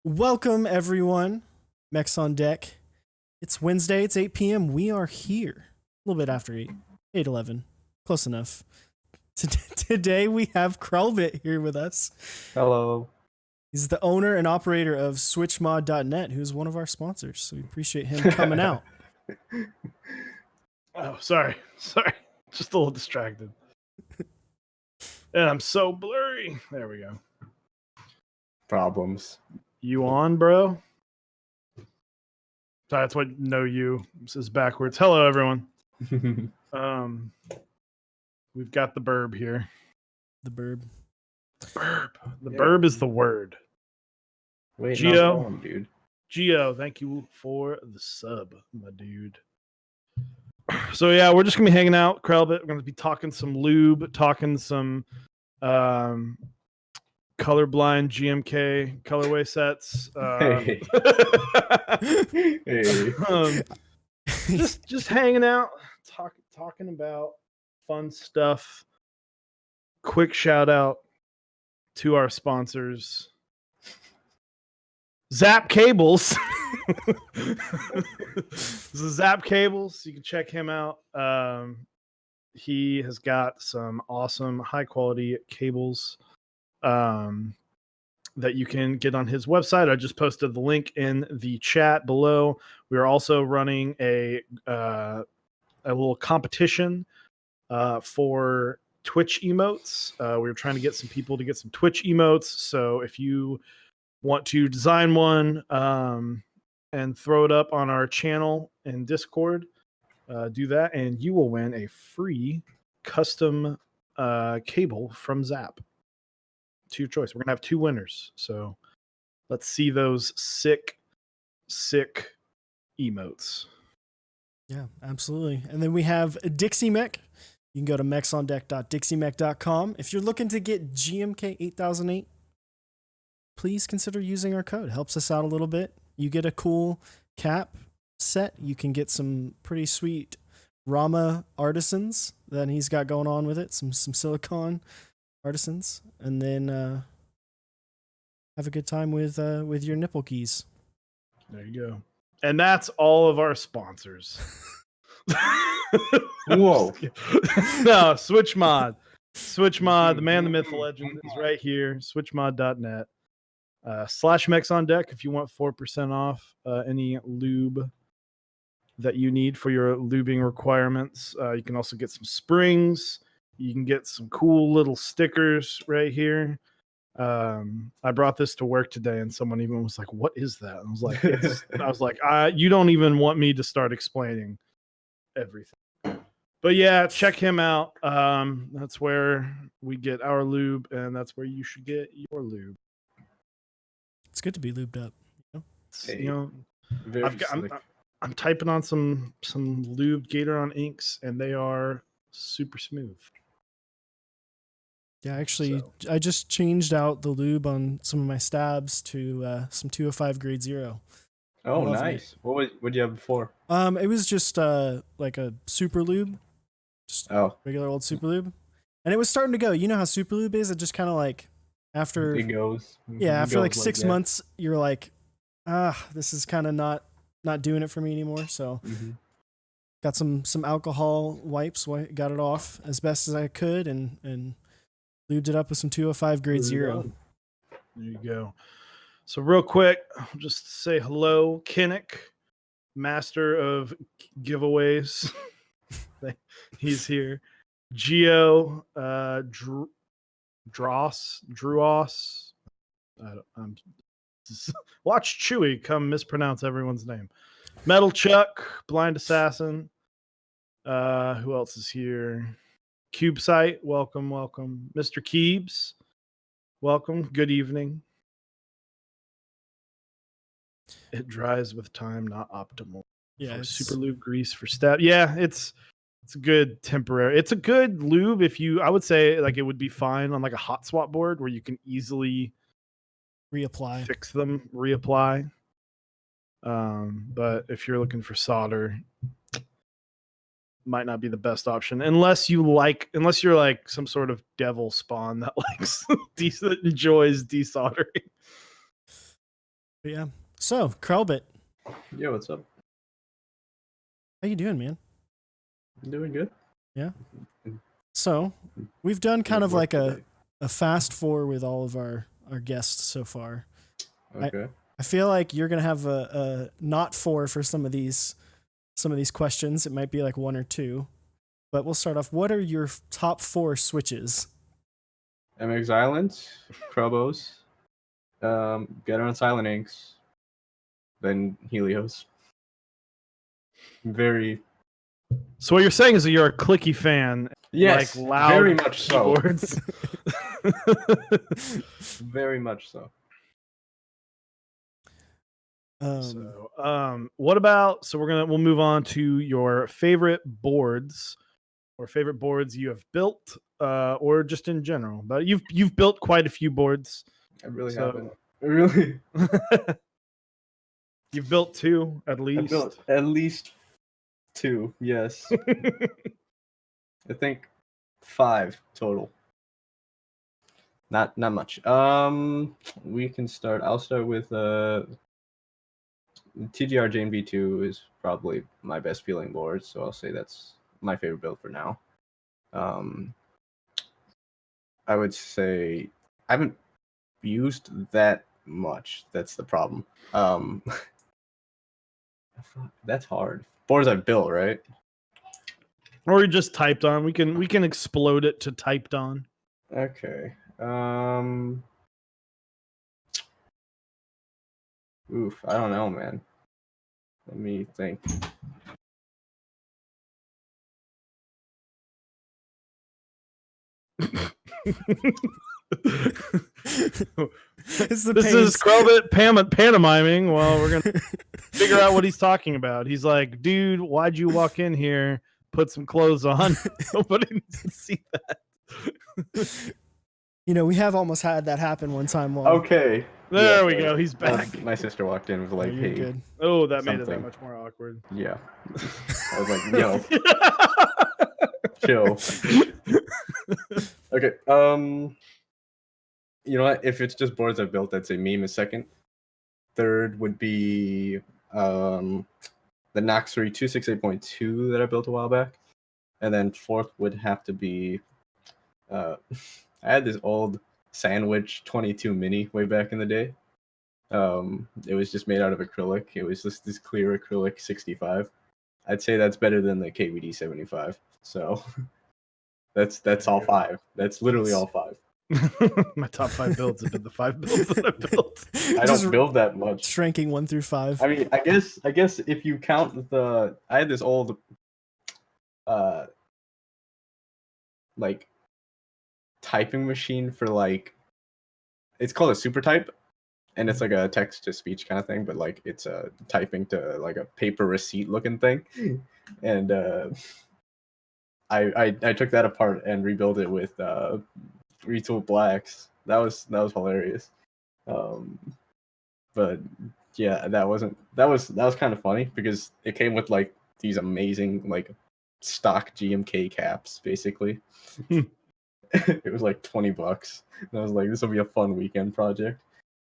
Welcome, everyone. Mechs on deck. It's Wednesday. It's 8 p.m. We are here. A little bit after 8. 8:11. Close enough. Today we have Krelbit here with us. Hello. He's the owner and operator of SwitchMod.net, who's one of our sponsors. So we appreciate him coming out. Oh, sorry. Just a little distracted. And I'm so blurry. There we go. Problems. You on, bro? That's what no you. This is backwards. Hello, everyone. We've got the burb here. The burb. The burb is the word. Wait, Geo, no, dude. Geo, thank you for the sub, my dude. So yeah, we're just gonna be hanging out, Krelbit. We're gonna be talking some lube, talking some colorblind GMK colorway sets. Hey. Just hanging out, talking about fun stuff. Quick shout out to our sponsors, Zap Cables. This is Zap Cables. You can check him out. He has got some awesome high quality cables that you can get on his website. I just posted the link in the chat below. We are also running a little competition for Twitch emotes. We were trying to get some people to get some Twitch emotes. So if you want to design one and throw it up on our channel in Discord, do that, and you will win a free custom cable from Zap. To your choice. We're gonna have 2 winners. So let's see those sick emotes. Yeah, absolutely. And then we have Dixie Mech. You can go to mechsondeck.dixiemech.com. If you're looking to get GMK 8008, please consider using our code. It helps us out a little bit. You get a cool cap set. You can get some pretty sweet Rama artisans that he's got going on with it. Some silicone artisans, and then have a good time with your nipple keys. There you go. And that's all of our sponsors. Whoa. No, SwitchMod. SwitchMod, the man, the myth, the legend is right here. SwitchMod.net. /Mechs on deck if you want 4% off any lube that you need for your lubing requirements. You can also get some springs. You can get some cool little stickers right here. I brought this to work today, and someone even was like, "What is that?" I was like, "You don't even want me to start explaining everything." But yeah, check him out. That's where we get our lube, and that's where you should get your lube. It's good to be lubed up. I'm typing on some lubed Gator-On inks, and they are super smooth. Yeah, actually, I just changed out the lube on some of my stabs to some 205 grade 0. Oh, nice. What did you have before? It was just like a super lube, just regular old super lube, and it was starting to go. You know how super lube is? It just kind of like after it goes. Yeah, after like 6 months, you're like, this is kind of not doing it for me anymore. So got some alcohol wipes, got it off as best as I could, and lubed it up with some 205 grade 0. There you go. So real quick, I'll just say hello, Kinnick, master of giveaways. He's here. Geo, Dross. Watch Chewy come mispronounce everyone's name. Metal Chuck, Blind Assassin. Who else is here? CubeSite, welcome. Mr. Keebs, welcome. Good evening. It dries with time, not optimal. Yeah, super lube grease for stab. Yeah, it's a good temporary. It's a good lube if you. I would say like it would be fine on like a hot swap board where you can easily reapply, fix them, reapply. But if you're looking for solder, might not be the best option unless you're like some sort of devil spawn that likes that enjoys desoldering. But yeah. So, Krelbit, Yeah, what's up? how you doing, man? I'm doing good. Yeah. So, we've done kind of Work like today. a fast four with all of our guests so far. Okay. I feel like you're gonna have a not four for some of these questions. It might be like one or two, but we'll start off. What are your top 4 switches? MX Island, Krobos, Get on Silent Inks, then Helios. Very, So what you're saying is that you're a clicky fan, yes, like loud very much so. keyboards. Very much so. What about? So we'll move on to your favorite boards, or favorite boards you have built, or just in general. But you've built quite a few boards. I really So- haven't. I really. You've built 2 at I least. built at least 2. Yes. I think 5 total. Not much. We can start. I'll start with TGR JMB2 is probably my best feeling board, so I'll say that's my favorite build for now. I would say I haven't used that much. That's the problem. That's hard. Boards I've built, right? Or you just typed on. We can explode it to typed on. Okay. Oof, I don't know, man. Let me think. It's the This is Krelbit pantomiming while we're gonna figure out what he's talking about. He's like, dude, why'd you walk in here? Put some clothes on. Nobody needs to see that. You know, we have almost had that happen one time. While Okay. There Yeah, we sorry. go. He's back. My sister walked in with Oh, like, you're hey. good. Oh, that made it that Something. much more awkward. Yeah. I was like, yo, chill. Okay. You know what? If it's just boards I've built, I'd say meme is second. Third would be the Noxery 268.2 that I built a while back. And then fourth would have to be I had this old Sandwich 22 mini way back in the day. It was just made out of acrylic. It was just this clear acrylic 65. I'd say that's better than the KVD 75. So that's all 5. That's literally all 5. My top 5 builds have been the 5 builds that I built. I don't build that much. Ranking 1 through 5. I mean, I guess if you count I had this old like typing machine for like, it's called a super type, and it's like a text to speech kind of thing, but like it's typing to like a paper receipt looking thing. And I took that apart and rebuilt it with retool blacks. That was hilarious. But yeah, that was kind of funny because it came with like these amazing like stock GMK caps basically. It was like $20, and I was like, this will be a fun weekend project.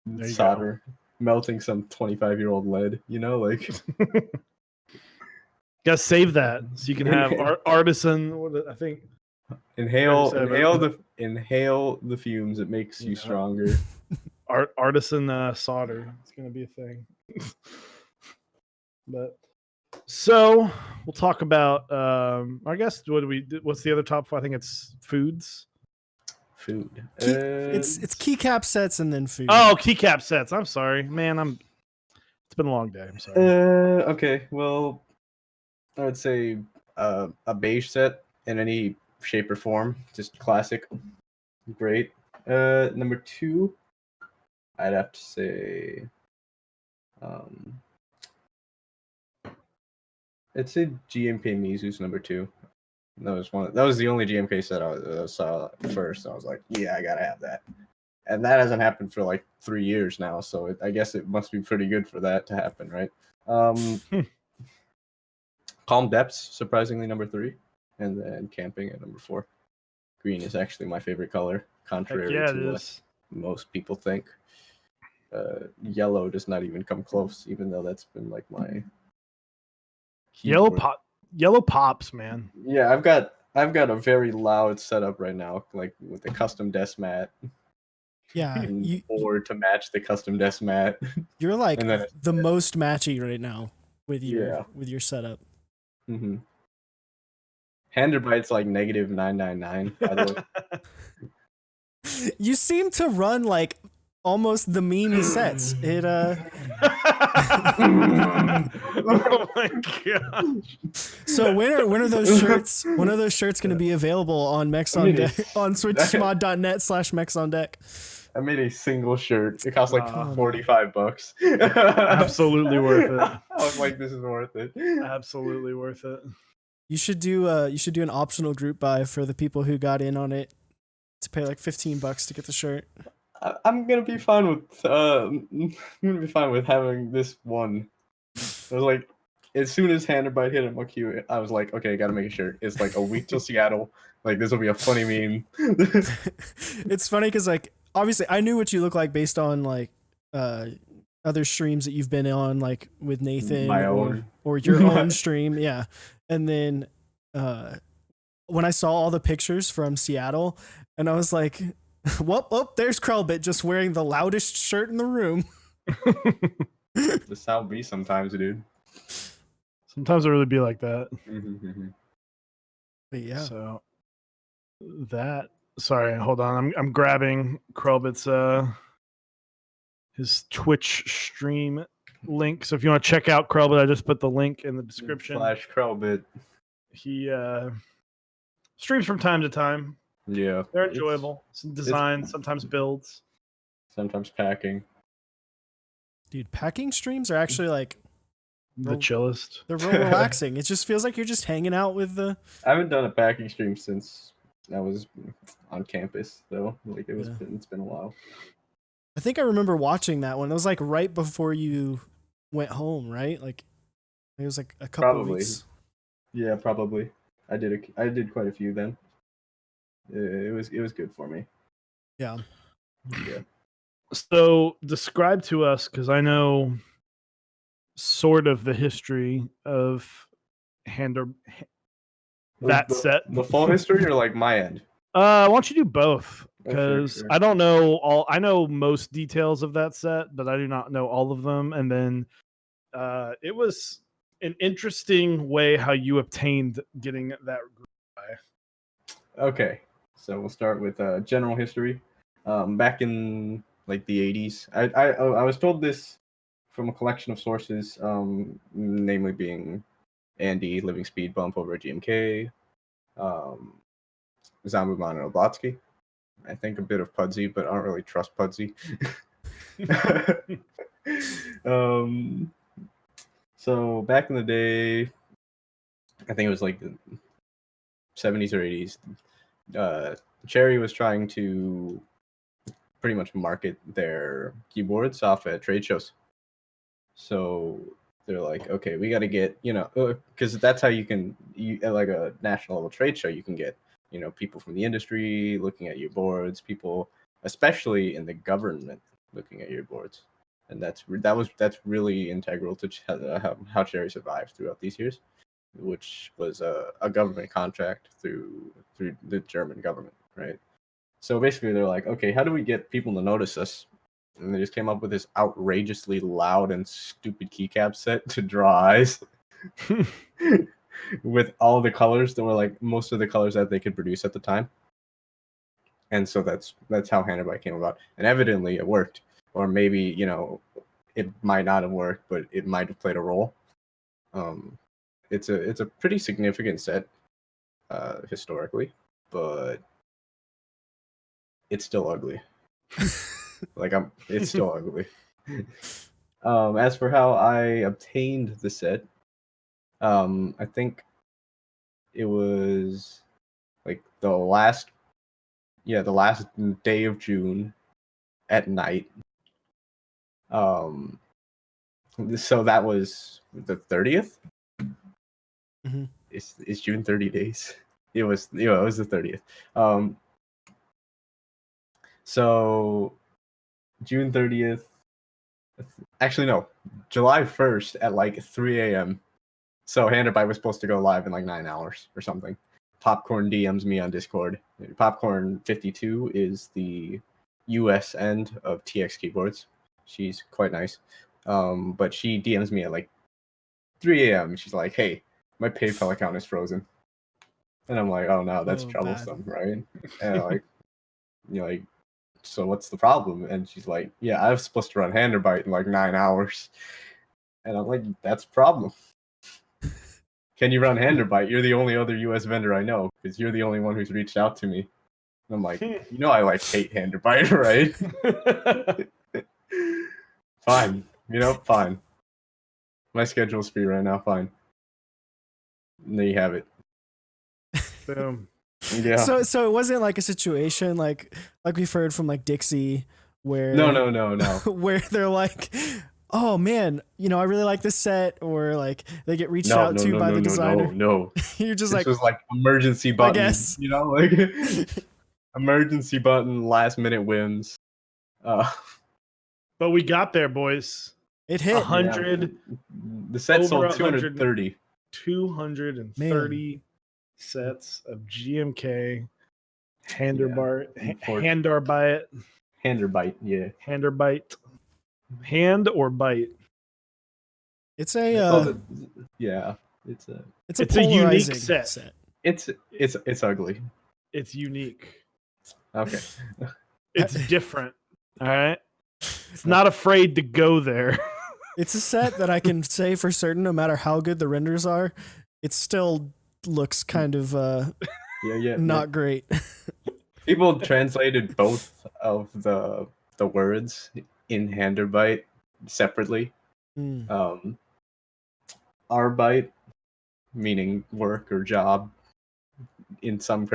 There you Solder, melting some 25-year-old lead, you know, like. Gotta save that so you can have artisan. I think Inhale 37. inhale the fumes. It makes you Yeah. stronger. Artisan solder. It's gonna be a thing. But so we'll talk about. I guess what's the other top 5? I think it's foods. Food. It's keycap sets and then food. Oh, keycap sets. I'm sorry, man. It's been a long day. I'm sorry. Okay. Well, I would say a beige set in any shape or form, just classic, great. Number 2, I'd have to say, I'd say GMK Mizu's number 2. That was the only GMK set I saw first. I was like, yeah, I gotta have that. And that hasn't happened for like 3 years now, so I guess it must be pretty good for that to happen, right? Calm Depths, surprisingly, number 3, and then Camping at number 4. Green is actually my favorite color, contrary Heck yeah, it to what is. most people think. Yellow does not even come close, even though that's been like my Yellow keyboard. yellow pops, man. Yeah, I've got a very loud setup right now, like with the custom desk mat Yeah, and board to match the custom desk mat. you're like And then the most matchy right now with Yeah. your setup. Mm-hmm. Hander Byte's like -999, by the way. You seem to run like almost the meme sets. It Oh my gosh. So when are those shirts? When are those shirts going to be available on Mex on Deck on switchmod.net/Mex on Deck? I made a single shirt. It cost like $45. Absolutely worth it. I was like, this is worth it. Absolutely worth it. You should do an optional group buy for the people who got in on it to pay like $15 to get the shirt. I'm gonna be fine with having this one. I was like, as soon as Hander Byte hit him, I was like, okay, I gotta make a shirt. It's like a week till Seattle. Like this will be a funny meme. It's funny because like obviously I knew what you look like based on like other streams that you've been on, like with Nathan or your own stream, yeah. And then when I saw all the pictures from Seattle, and I was like, "Whoop! Oh, there's Krelbit just wearing the loudest shirt in the room." The South be sometimes, dude. Sometimes it really be like that. But yeah. So that. Sorry, hold on. I'm grabbing Krelbit's his Twitch stream link. So if you want to check out Krelbit, I just put the link in the description. /Krelbit. He streams from time to time. Yeah, they're enjoyable. Some designs, sometimes builds, sometimes packing. Dude, packing streams are actually like the chillest. They're real relaxing. It just feels like you're just hanging out with the. I haven't done a packing stream since I was on campus, though. Like it's been a while. I think I remember watching that one. It was like right before you went home, right? Like it was like a couple weeks. Yeah, probably. I did quite a few then. It was good for me. Yeah. Yeah. So describe to us, because I know sort of the history of that set. The full history or like my end? Why don't you do both? Because I don't know I know most details of that set, but I do not know all of them. And then it was an interesting way how you obtained getting that group by. Okay, so we'll start with general history. Back in like the 80s, I was told this from a collection of sources, namely being Andy, Living Speed Bump over at GMK, Zambuman and Oblatsky. I think a bit of Pudsey, but I don't really trust Pudsey. So back in the day, I think it was like the 70s or 80s, Cherry was trying to pretty much market their keyboards off at trade shows. So they're like, okay, we got to get, because that's how you at like a national level trade show, you can get, people from the industry looking at your boards, people, especially in the government, looking at your boards. And that's really integral to how Cherry survived throughout these years, which was a government contract through the German government, right? So basically, they're like, okay, how do we get people to notice us? And they just came up with this outrageously loud and stupid keycap set to draw eyes with all the colors that were like most of the colors that they could produce at the time. And so that's how Hander Byte came about. And evidently it worked. Or maybe, it might not have worked, but it might have played a role. It's a pretty significant set historically, but it's still ugly. It's still ugly. As for how I obtained the set, I think it was like the last day of June at night. So that was the 30th. Mm-hmm. Is June 30 days? It was the 30th. So June 30th, Actually, no. July 1st at like 3 a.m. So Handerby was supposed to go live in like 9 hours or something. Popcorn DMs me on Discord. Popcorn 52 is the US end of TX Keyboards. She's quite nice. But she DMs me at like 3 a.m. She's like, hey, my PayPal account is frozen. And I'm like, oh no, that's Oh, troublesome, bad. right? And like, like, so what's the problem? And she's like, yeah, I was supposed to run Handerbyte in like 9 hours. And I'm like, that's a problem. Can you run Handerbyte? You're the only other US vendor I know because you're the only one who's reached out to me. And I'm like, I like hate Handerbyte, right? Fine. Fine. My schedule's free right now, fine. And there you have it. Boom. Yeah. So it wasn't like a situation like we've heard from like Dixie where No. where they're like, oh man, I really like this set, or like they get reached out to by the designer. No. You're just This like, was like emergency button. guess. Like emergency button, last minute wins. But we got there, boys. it hit. 100. The set Over sold 100. 230. 230 sets of GMK Handerbite. Handerbite, yeah. Handerbite. Hand or bite? It's a it's a it's a it's a unique polarizing set. it's ugly. It's unique. Okay. It's different. All right. It's not afraid to go there. It's a set that I can say for certain, no matter how good the renders are, it still looks kind of not great. People translated both of the words in Handerbite separately. Arbite meaning work or job. In some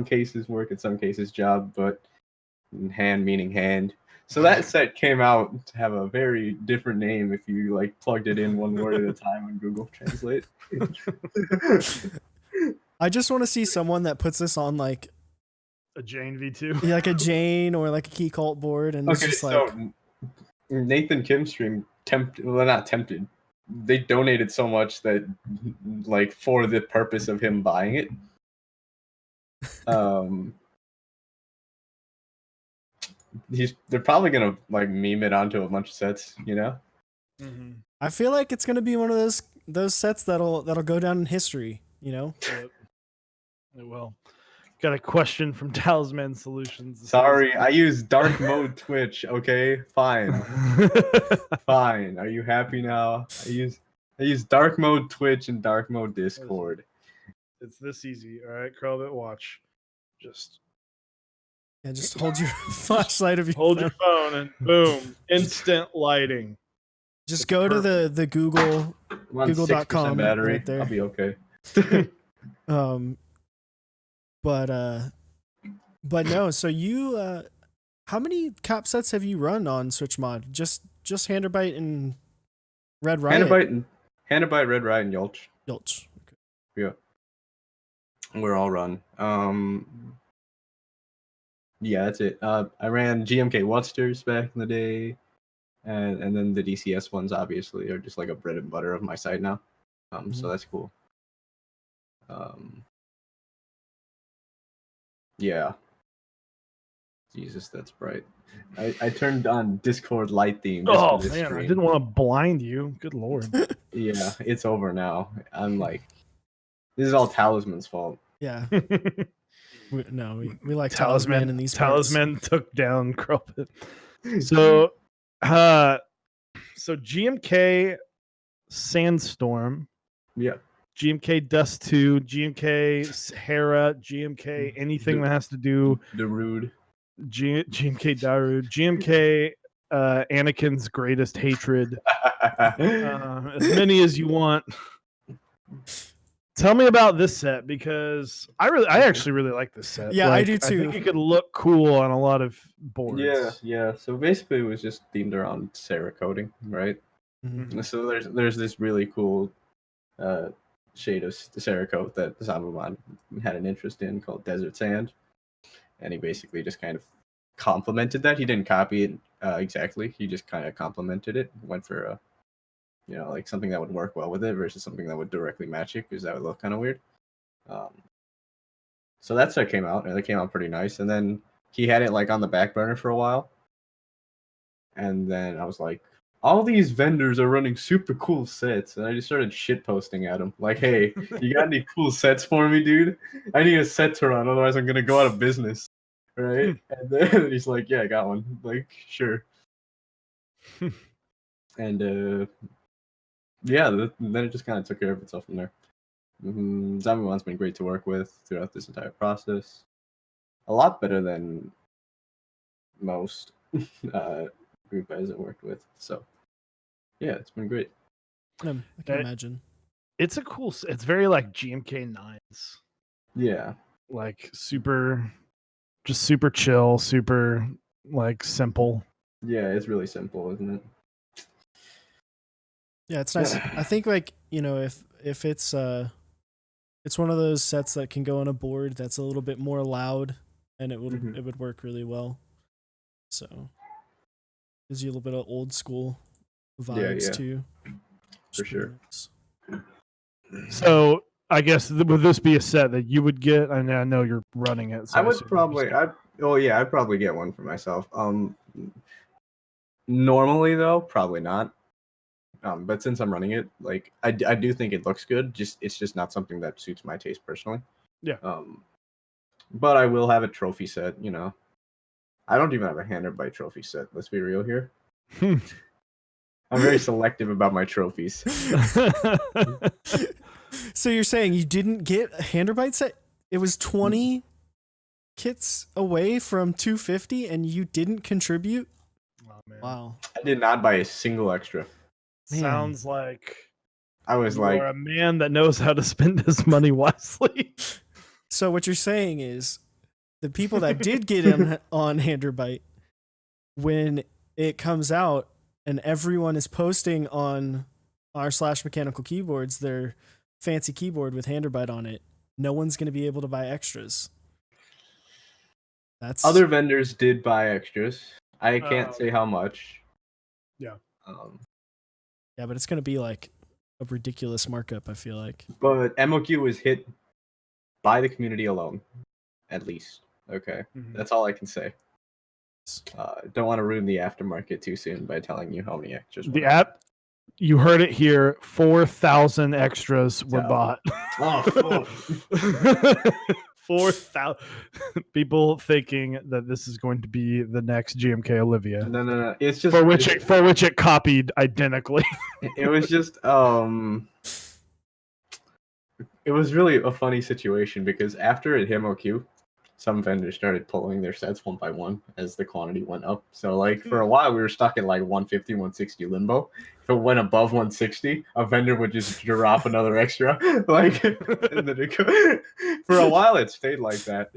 cases work, in some cases job, but hand meaning hand. So that set came out to have a very different name if you like plugged it in one word at a time on Google Translate. I just want to see someone that puts this on like a Jane V2. like a Jane or like a Key Cult board, and it's just like Nathan Kim stream not tempted. They donated so much that like for the purpose of him buying it. They're probably gonna like meme it onto a bunch of sets, Mm-hmm. I feel like it's gonna be one of those sets that'll go down in history, It will. Got a question from Talisman Solutions. Sorry, I use dark mode Twitch. Okay, fine. Fine. Are you happy now? I use dark mode Twitch and dark mode Discord. It's this easy. All right, Krelbit, watch. Just hold your flashlight of your hold phone. your phone and boom, instant lighting. Just go to the Google Google.com battery. right there. I'll be okay. But no. So you, how many cap sets have you run on Switch Mod? Just Handerbite and Red Riot. Handerbite, Red Riot, and Yulch. Okay. Yeah. We're all run. Yeah, that's it. I ran GMK Whatsters back in the day, and then the DCS ones obviously are just like a bread and butter of my site now. So that's cool. Yeah. Jesus, that's bright. I turned on Discord light theme. Just for this man, stream. I didn't want to blind you. Good lord. Yeah, it's over now. I'm like, this is all Talisman's fault. Yeah. We like Talisman in these Talisman parts. Took down Krelbit. So GMK Sandstorm. Yeah. GMK Dust 2, GMK Hera, GMK anything that has to do Darude. GMK Darude, GMK Anakin's Greatest Hatred. As many as you want. Tell me about this set, because I actually really like this set. Yeah, I do too. I think it could look cool on a lot of boards. Yeah. So basically, it was just themed around Cerakoting, right? Mm-hmm. So there's this really cool shade of Cerakote that Zamaman had an interest in called Desert Sand, and he basically just kind of complemented that. He didn't copy it exactly. He just kind of complimented it, went for a, like something that would work well with it versus something that would directly match it because that would look kind of weird. So that set came out, and it came out pretty nice. And then he had it like on the back burner for a while. And then I was like, all these vendors are running super cool sets, and I just started shit posting at him. Like, hey, you got any cool sets for me, dude? I need a set to run, otherwise I'm gonna go out of business. Right? And then he's like, yeah, I got one. Like, sure. And yeah, then it just kind of took care of itself from there. Zombie One's been great to work with throughout this entire process. A lot better than most group guys I worked with. So yeah, it's been great. I can imagine. It's a cool. It's very like GMK 9s. Yeah. Like super chill, super like simple. Yeah, it's really simple, isn't it? Yeah, it's nice. I think like, if it's one of those sets that can go on a board that's a little bit more loud, and it would work really well. So gives you a little bit of old school vibes too. For sure. So I guess would this be a set that you would get? I mean, I know you're running it. So I'd probably get one for myself. Normally though, probably not. But since I'm running it, like I do think it looks good. It's just not something that suits my taste personally. Yeah. But I will have a trophy set. I don't even have a Handerbite trophy set. Let's be real here. I'm very selective about my trophies. So you're saying you didn't get a Handerbite set? It was 20 kits away from 250, and you didn't contribute? Oh, man. Wow. I did not buy a single extra. Man. Sounds like I was you like, are a man that knows how to spend his money wisely. So what you're saying is the people that did get in on Handerbite, when it comes out and everyone is posting on r/mechanical keyboards their fancy keyboard with Handerbite on it, no one's going to be able to buy extras. That's other vendors did buy extras. I can't say how much. Yeah. Yeah, but it's going to be like a ridiculous markup, I feel like. But MOQ was hit by the community alone, at least. Okay, That's all I can say. Don't want to ruin the aftermarket too soon by telling you how many extras. The app, you heard it here. 4,000 extras were bought. Oh, 4,000 people thinking that this is going to be the next GMK Olivia. No. It's just for which it copied identically. It was just it was really a funny situation because after it hit MOQ, some vendors started pulling their sets one by one as the quantity went up. So like for a while we were stuck in like 150, 160 limbo. If it went above 160, a vendor would just drop another extra. Like and then for a while it stayed like that.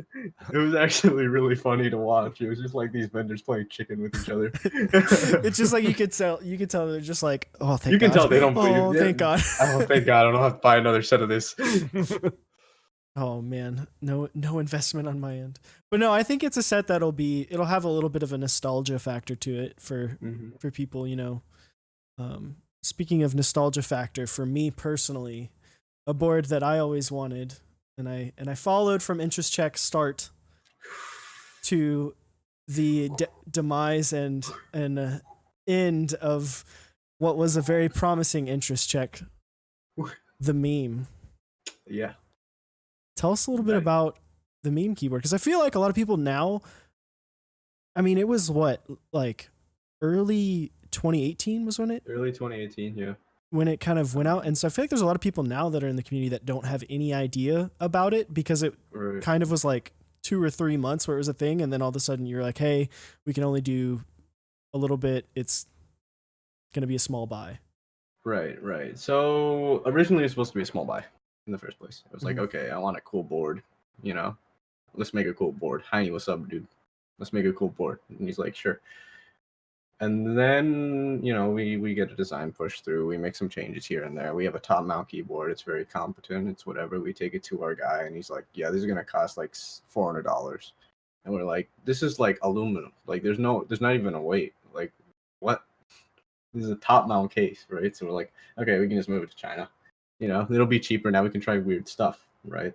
It was actually really funny to watch. It was just like these vendors playing chicken with each other. It's just like you could tell they're just like, oh thank God. You can tell they don't believe. Oh, thank God. Oh thank God, I don't have to buy another set of this. Oh man, no investment on my end. But no, I think it's a set it'll have a little bit of a nostalgia factor to it for people, Speaking of nostalgia factor, for me personally, a board that I always wanted, and I followed from interest check start to the demise and end of what was a very promising interest check, the meme. Yeah. Tell us a little bit about the meme keyboard, because I feel like a lot of people now, I mean, it was like early 2018 was when it? Early 2018, yeah. When it kind of went out. And so I feel like there's a lot of people now that are in the community that don't have any idea about it, because it kind of was like 2 or 3 months where it was a thing. And then all of a sudden you're like, hey, we can only do a little bit. It's going to be a small buy. Right. So originally it was supposed to be a small buy in the first place. It was like, okay, I want a cool board, let's make a cool board. Heiny, what's up, dude? Let's make a cool board. And he's like, sure. And then, we get a design push through. We make some changes here and there. We have a top mount keyboard. It's very competent. It's whatever. We take it to our guy and he's like, yeah, this is going to cost like $400. And we're like, this is like aluminum. Like there's not even a weight. Like, what? This is a top mount case, right? So we're like, okay, we can just move it to China. You know, it'll be cheaper. Now we can try weird stuff, right?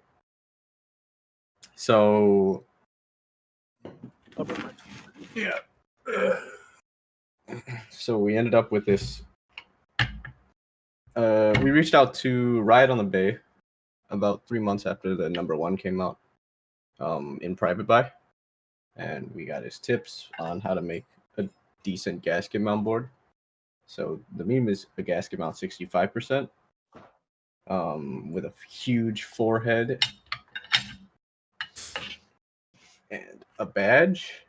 So, yeah. So we ended up with this. We reached out to Riot on the Bay about 3 months after the #1 came out, in private buy, and we got his tips on how to make a decent gasket mount board. So the meme is a gasket mount 65%, with a huge forehead and a badge.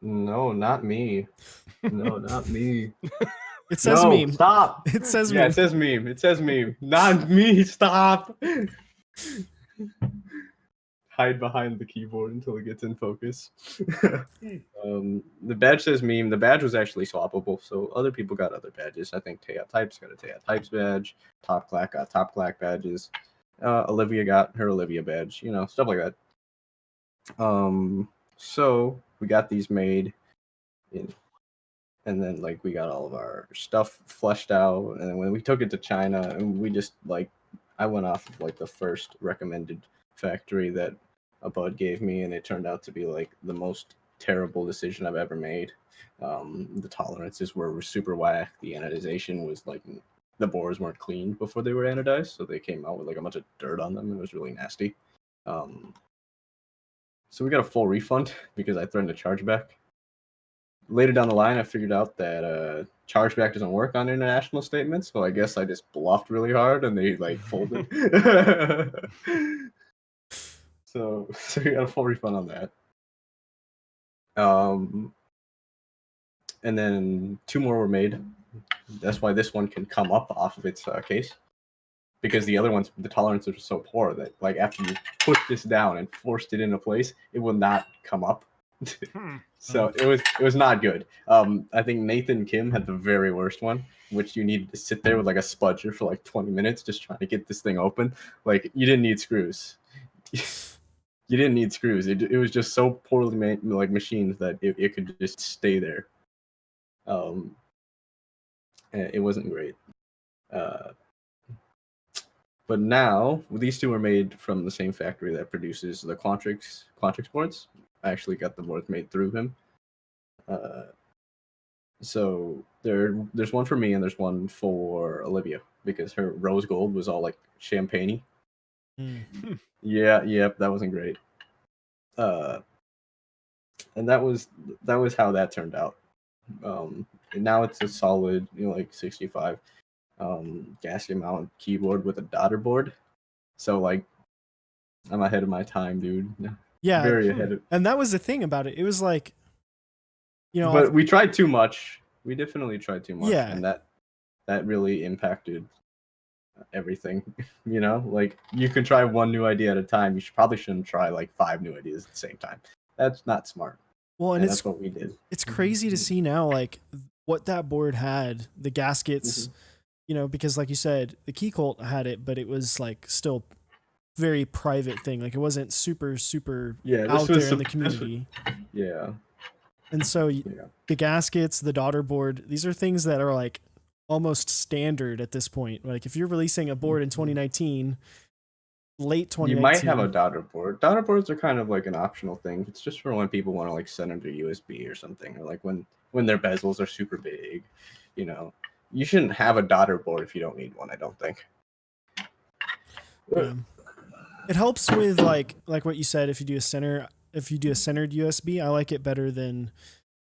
No, not me. No, not me. It says No, meme. stop. It says Yeah, meme. it says meme. It says meme. Not me. Stop. Hide behind the keyboard until it gets in focus. The badge says meme. The badge was actually swappable, so other people got other badges. I think Taya Types got a Taya Types badge. Top Clack got Top Clack badges. Olivia got her Olivia badge. You know, stuff like that. So we got these made, and then like we got all of our stuff fleshed out, and then when we took it to China, and we just like, I went off of like the first recommended factory that a bud gave me, and it turned out to be like the most terrible decision I've ever made. The tolerances were super whack. The anodization was like, the bores weren't cleaned before they were anodized, so they came out with like a bunch of dirt on them. It was really nasty. So we got a full refund because I threatened to charge back. Later down the line, I figured out that chargeback doesn't work on international statements, so I guess I just bluffed really hard and they like folded. so we got a full refund on that. And then 2 more were made. That's why this one can come up off of its case, because the other ones, the tolerances were so poor that like after you put this down and forced it into place, it will not come up. So it was not good. I think Nathan Kim had the very worst one, which you needed to sit there with like a spudger for like 20 minutes just trying to get this thing open. Like, you didn't need screws. You didn't need screws. It was just so poorly made, like machined, that it could just stay there. It wasn't great. But now these two are made from the same factory that produces the Quantrix boards. I actually got the boards made through him. So there's one for me and there's one for Olivia, because her rose gold was all like champagne-y. Yep, that wasn't great. And that was how that turned out. And now it's a solid, like 65 gasket mount keyboard with a daughter board. So like, I'm ahead of my time, dude. Yeah, very ahead of. And that was the thing about it. It was like, but we tried too much. We definitely tried too much, Yeah. and that really impacted everything. Like, you can try one new idea at a time. You probably shouldn't try like 5 new ideas at the same time. That's not smart. Well, and that's what we did. It's crazy to see now, like what that board had, the gaskets, because like you said, the Key Cult had it, but it was like still very private thing. Like, it wasn't super out there in the community. Yeah. And so the gaskets, the daughter board, these are things that are like almost standard at this point. Like, if you're releasing a board in 2019, late 2019, you might have a daughter board. Daughter boards are kind of like an optional thing. It's just for when people want to like send them to USB or something, or like when their bezels are super big. You shouldn't have a daughter board if you don't need one, I don't think. It helps with like what you said. If you do a centered USB, I like it better than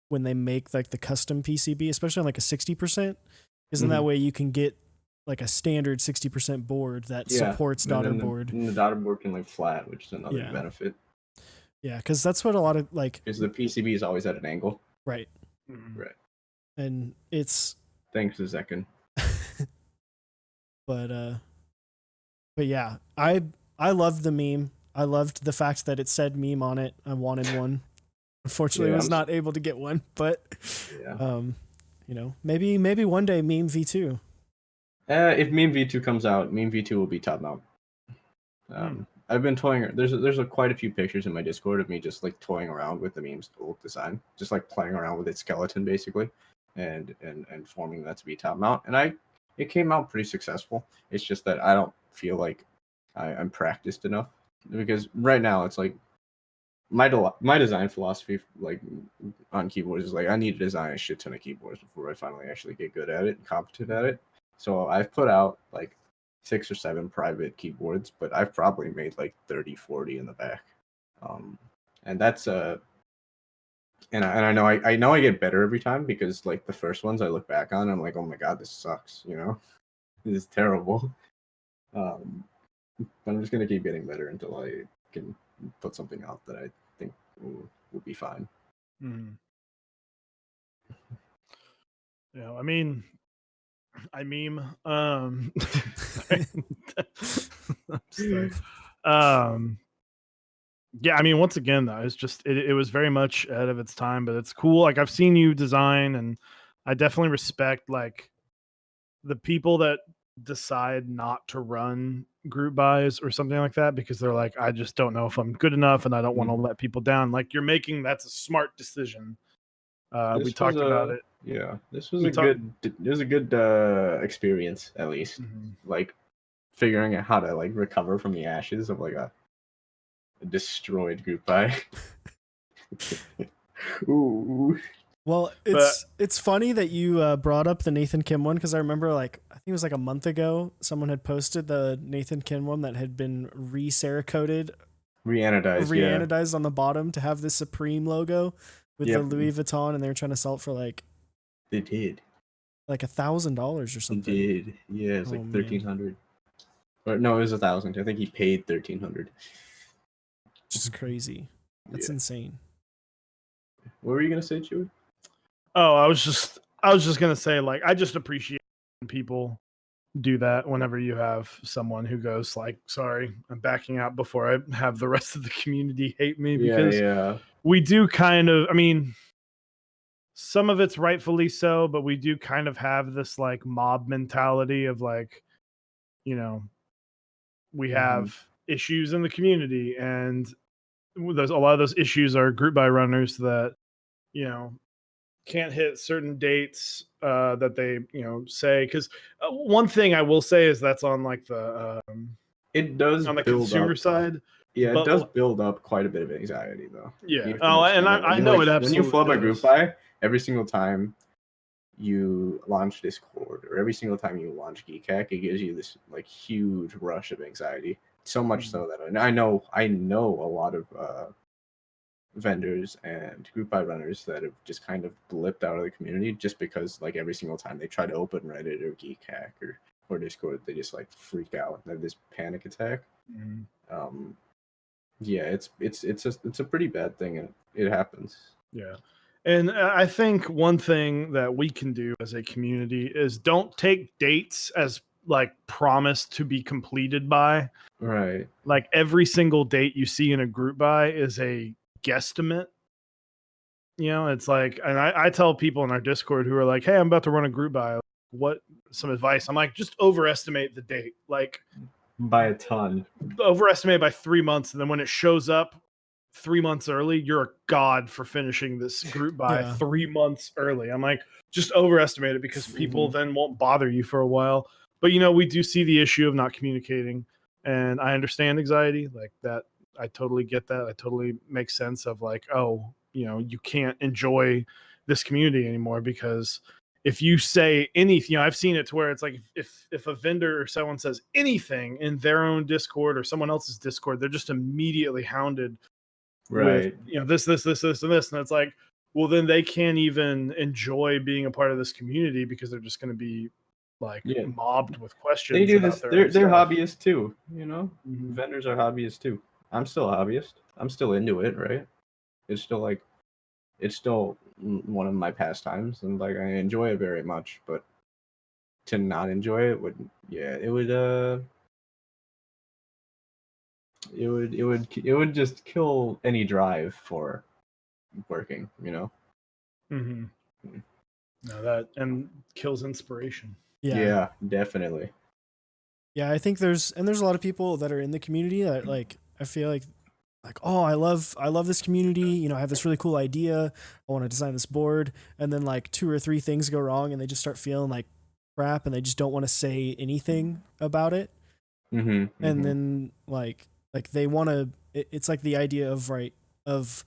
when they make like the custom PCB, especially on like a 60%, because in that way you can get like a standard 60% board that supports daughter board. And the daughter board can like flat, which is another benefit. Yeah, because that's what a lot of like. Because the PCB is always at an angle. Right. Right. And it's. Thanks, Zekin. But yeah, I loved the meme. I loved the fact that it said meme on it. I wanted one. Unfortunately, I was not able to get one, but maybe one day meme V2. If meme V2 comes out, meme V2 will be top mount. I've been toying. There's quite a few pictures in my Discord of me just like toying around with the meme's old design, just like playing around with its skeleton basically, and forming that to be top mount. And it came out pretty successful. It's just that I don't feel like I'm practiced enough, because right now it's like my design philosophy like on keyboards is like I need to design a shit ton of keyboards before I finally actually get good at it and competent at it. So I've put out like 6 or 7 private keyboards, but I've probably made like 30, 40 in the back. And that's and I know I know I get better every time, because like the first ones I look back on, I'm like, oh my god, this sucks, you know, this is terrible. Um, but I'm just gonna keep getting better until I can put something out that I think will be fine. Mm. Yeah, I mean, I meme. Sorry. I'm sorry. Yeah, I mean, once again, though, it's just it was very much ahead of its time, but it's cool. Like I've seen you design, and I definitely respect like the people that decide not to run group buys or something like that because they're like, I just don't know if I'm good enough, and I don't want to let people down. Like you're making that's a smart decision. We talked about it. Yeah, this was a good experience, at least. Mhm. Like figuring out how to like recover from the ashes of like a destroyed group buy. Ooh. Well, it's funny that you brought up the Nathan Kim one, because I remember like I think it was like a month ago someone had posted the Nathan Kim one that had been re-cerakoted, Reanodized, on the bottom to have the Supreme logo with the Louis Vuitton, and they were trying to sell it for like They did. like $1,000 or They something. did. Yeah, it's like 1,300. Or no, it was 1,000. I think he paid 1,300. Just crazy. That's insane. What were you gonna say, Chewy? Oh, I was just gonna say, like, I just appreciate when people do that whenever you have someone who goes like, sorry, I'm backing out before I have the rest of the community hate me, because we do kind of, I mean, some of it's rightfully so, but we do kind of have this like mob mentality of like, you know, we have issues in the community, and there's a lot of those issues are group buy runners that, you know, can't hit certain dates that they say, because one thing I will say is that's on like the it does on the build consumer up. side. Yeah, but it does build up quite a bit of anxiety, though. Yeah. You have to Oh, and understand that I know it when you absolutely flub a does. group buy, every single time you launch Discord or every single time you launch Geekhack, it gives you this like huge rush of anxiety. So much so that I know a lot of vendors and group buy runners that have just kind of blipped out of the community just because like every single time they try to open Reddit or Geekhack or Discord, they just like freak out and have this panic attack. Yeah, it's a pretty bad thing, and it happens. Yeah. And I think one thing that we can do as a community is don't take dates as like promised to be completed by. Right. Like every single date you see in a group buy is a guesstimate. You know, it's like, and I tell people in our Discord who are like, hey, I'm about to run a group buy. What some advice? I'm like, just overestimate the date. Like by a ton. Overestimate by 3 months, and then when it shows up 3 months early, you're a god for finishing this group by 3 months early. I'm like, just overestimate it, because people then won't bother you for a while. But we do see the issue of not communicating, and I understand anxiety like that. I totally get that. I totally make sense of like, oh, you can't enjoy this community anymore because if you say anything, I've seen it to where it's like if a vendor or someone says anything in their own Discord or someone else's Discord, they're just immediately hounded with this, and this, and it's like, well, then they can't even enjoy being a part of this community because they're just going to be like mobbed with questions. They do about this. They're hobbyists too. Vendors are hobbyists too. I'm still a hobbyist. I'm still into it, right? It's still one of my pastimes, and like I enjoy it very much. But to not enjoy it would, it would just kill any drive for working. No, that and kills inspiration. Yeah, definitely. Yeah, I think there's a lot of people that are in the community that like I feel like oh I love this community, you know, I have this really cool idea, I want to design this board, and then like two or three things go wrong and they just start feeling like crap and they just don't want to say anything about it. Mm-hmm. And Mm-hmm. then like they want to it's like the idea of right of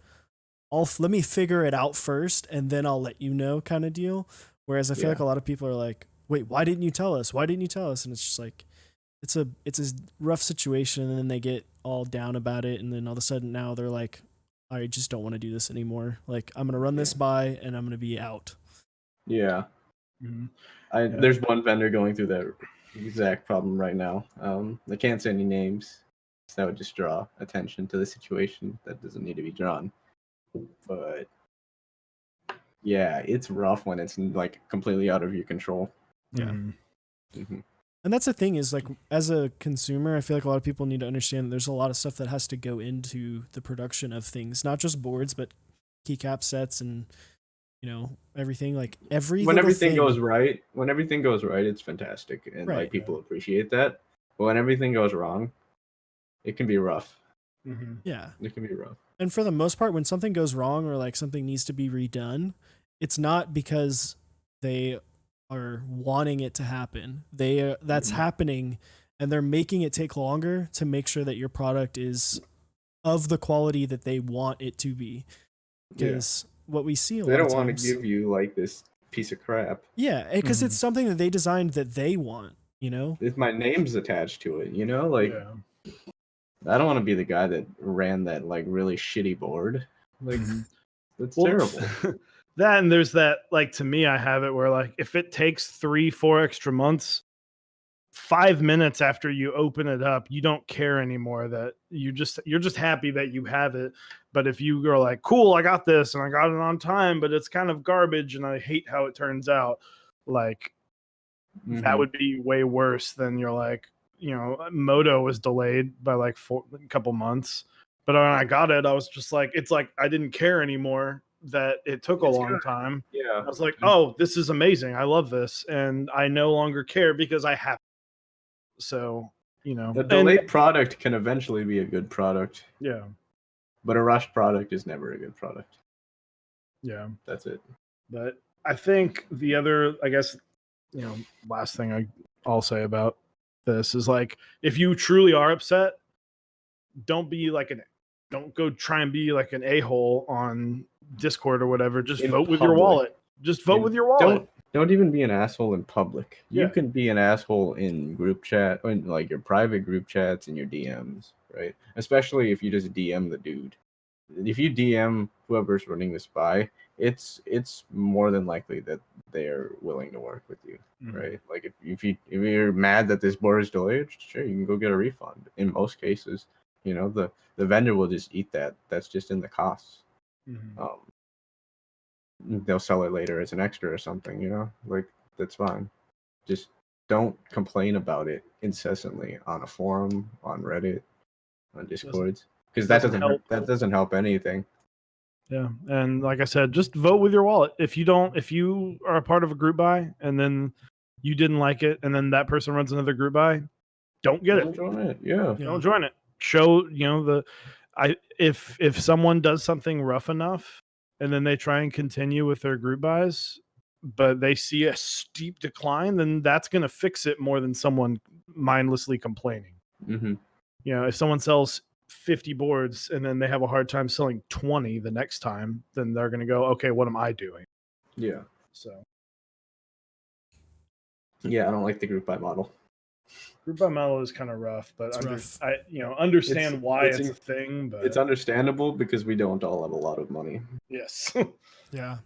let me figure it out first and then I'll let you know kind of deal. Whereas I feel like Yeah. a lot of people are like, wait, why didn't you tell us? Why didn't you tell us? And it's just like it's a rough situation, and then they get all down about it, and then all of a sudden now they're like, I just don't want to do this anymore. Like I'm gonna run Yeah. this by, and I'm gonna be out. Yeah. Mhm. There's one vendor going through that exact problem right now. I can't say any names, so that would just draw attention to the situation that doesn't need to be drawn. But yeah, it's rough when it's like completely out of your control. Yeah. Mhm. Mm-hmm. And that's the thing is like as a consumer, I feel like a lot of people need to understand that there's a lot of stuff that has to go into the production of things, not just boards, but keycap sets and you know everything. Like every When little everything goes thing. right, it's fantastic, and like Right. people appreciate that. But when everything goes wrong, it can be rough. Mhm. Yeah. It can be rough. And for the most part, when something goes wrong or like something needs to be redone, it's not because they are wanting it to happen. That's Mhm. happening, and they're making it take longer to make sure that your product is of the quality that they want it to be. Yeah, Because what we see a they lot of don't want to times, give you like this piece of crap. yeah, because it's Mhm. something that they designed that they want. You know, If my name's attached to it, like Yeah. I don't want to be the guy that ran that like really shitty board. Like Mhm. that's Well, terrible. that and there's that like to me, I have it where like if it takes 3-4 extra months, 5 minutes after you open it up, you don't care anymore that you're just happy that you have it. But if you go like, cool, I got this and I got it on time, but it's kind of garbage and I hate how it turns out, like that Mm-hmm. would be way worse than you're like, Moto was delayed by like a couple months. But when I got it, I was just like, it's like I didn't care anymore that it took a It's long good. time. Yeah. I was like, oh, this is amazing. I love this. And I no longer care because I have. So, A and delayed product can eventually be a good product, yeah, but a rushed product is never a good product. yeah. That's it. But I think the other, I guess, last thing I'll say about this is like, if you truly are upset, don't be like don't go try and be like an a-hole on Discord or whatever. Just In vote with your public, wallet. Just vote with your wallet. don't even be an asshole in public. You Yeah. can be an asshole in group chat, in like your private group chats and your DMs, right? Especially if you just DM the dude. If you DM whoever's running this by, it's more than likely that they're willing to work with you, right? Like if you're mad that this board is delayed, sure, you can go get a refund. In most cases, the vendor will just eat that. That's just in the costs. Mhm. Um, they'll sell it later as an extra or something, like that's fine. Just don't complain about it incessantly on a forum, on Reddit, on Doesn't Discords, because that doesn't doesn't hurt. help. That doesn't help anything. Yeah. And like I said, just vote with your wallet. If you are a part of a group buy and then you didn't like it and then that person runs another group buy, don't get Don't it. join it. Yeah. yeah, Don't join it. Show, if someone does something rough enough and then they try and continue with their group buys, but they see a steep decline, then that's going to fix it more than someone mindlessly complaining. Mm-hmm. If someone sells 50 boards and then they have a hard time selling 20 the next time, then they're going to go, okay, what am I doing? Yeah. So Yeah. I don't like the group buy model. group buy model is kind of rough, but it's rough. understand why it's it's a thing. It's But understandable because we don't all have a lot of money. yes. Yeah.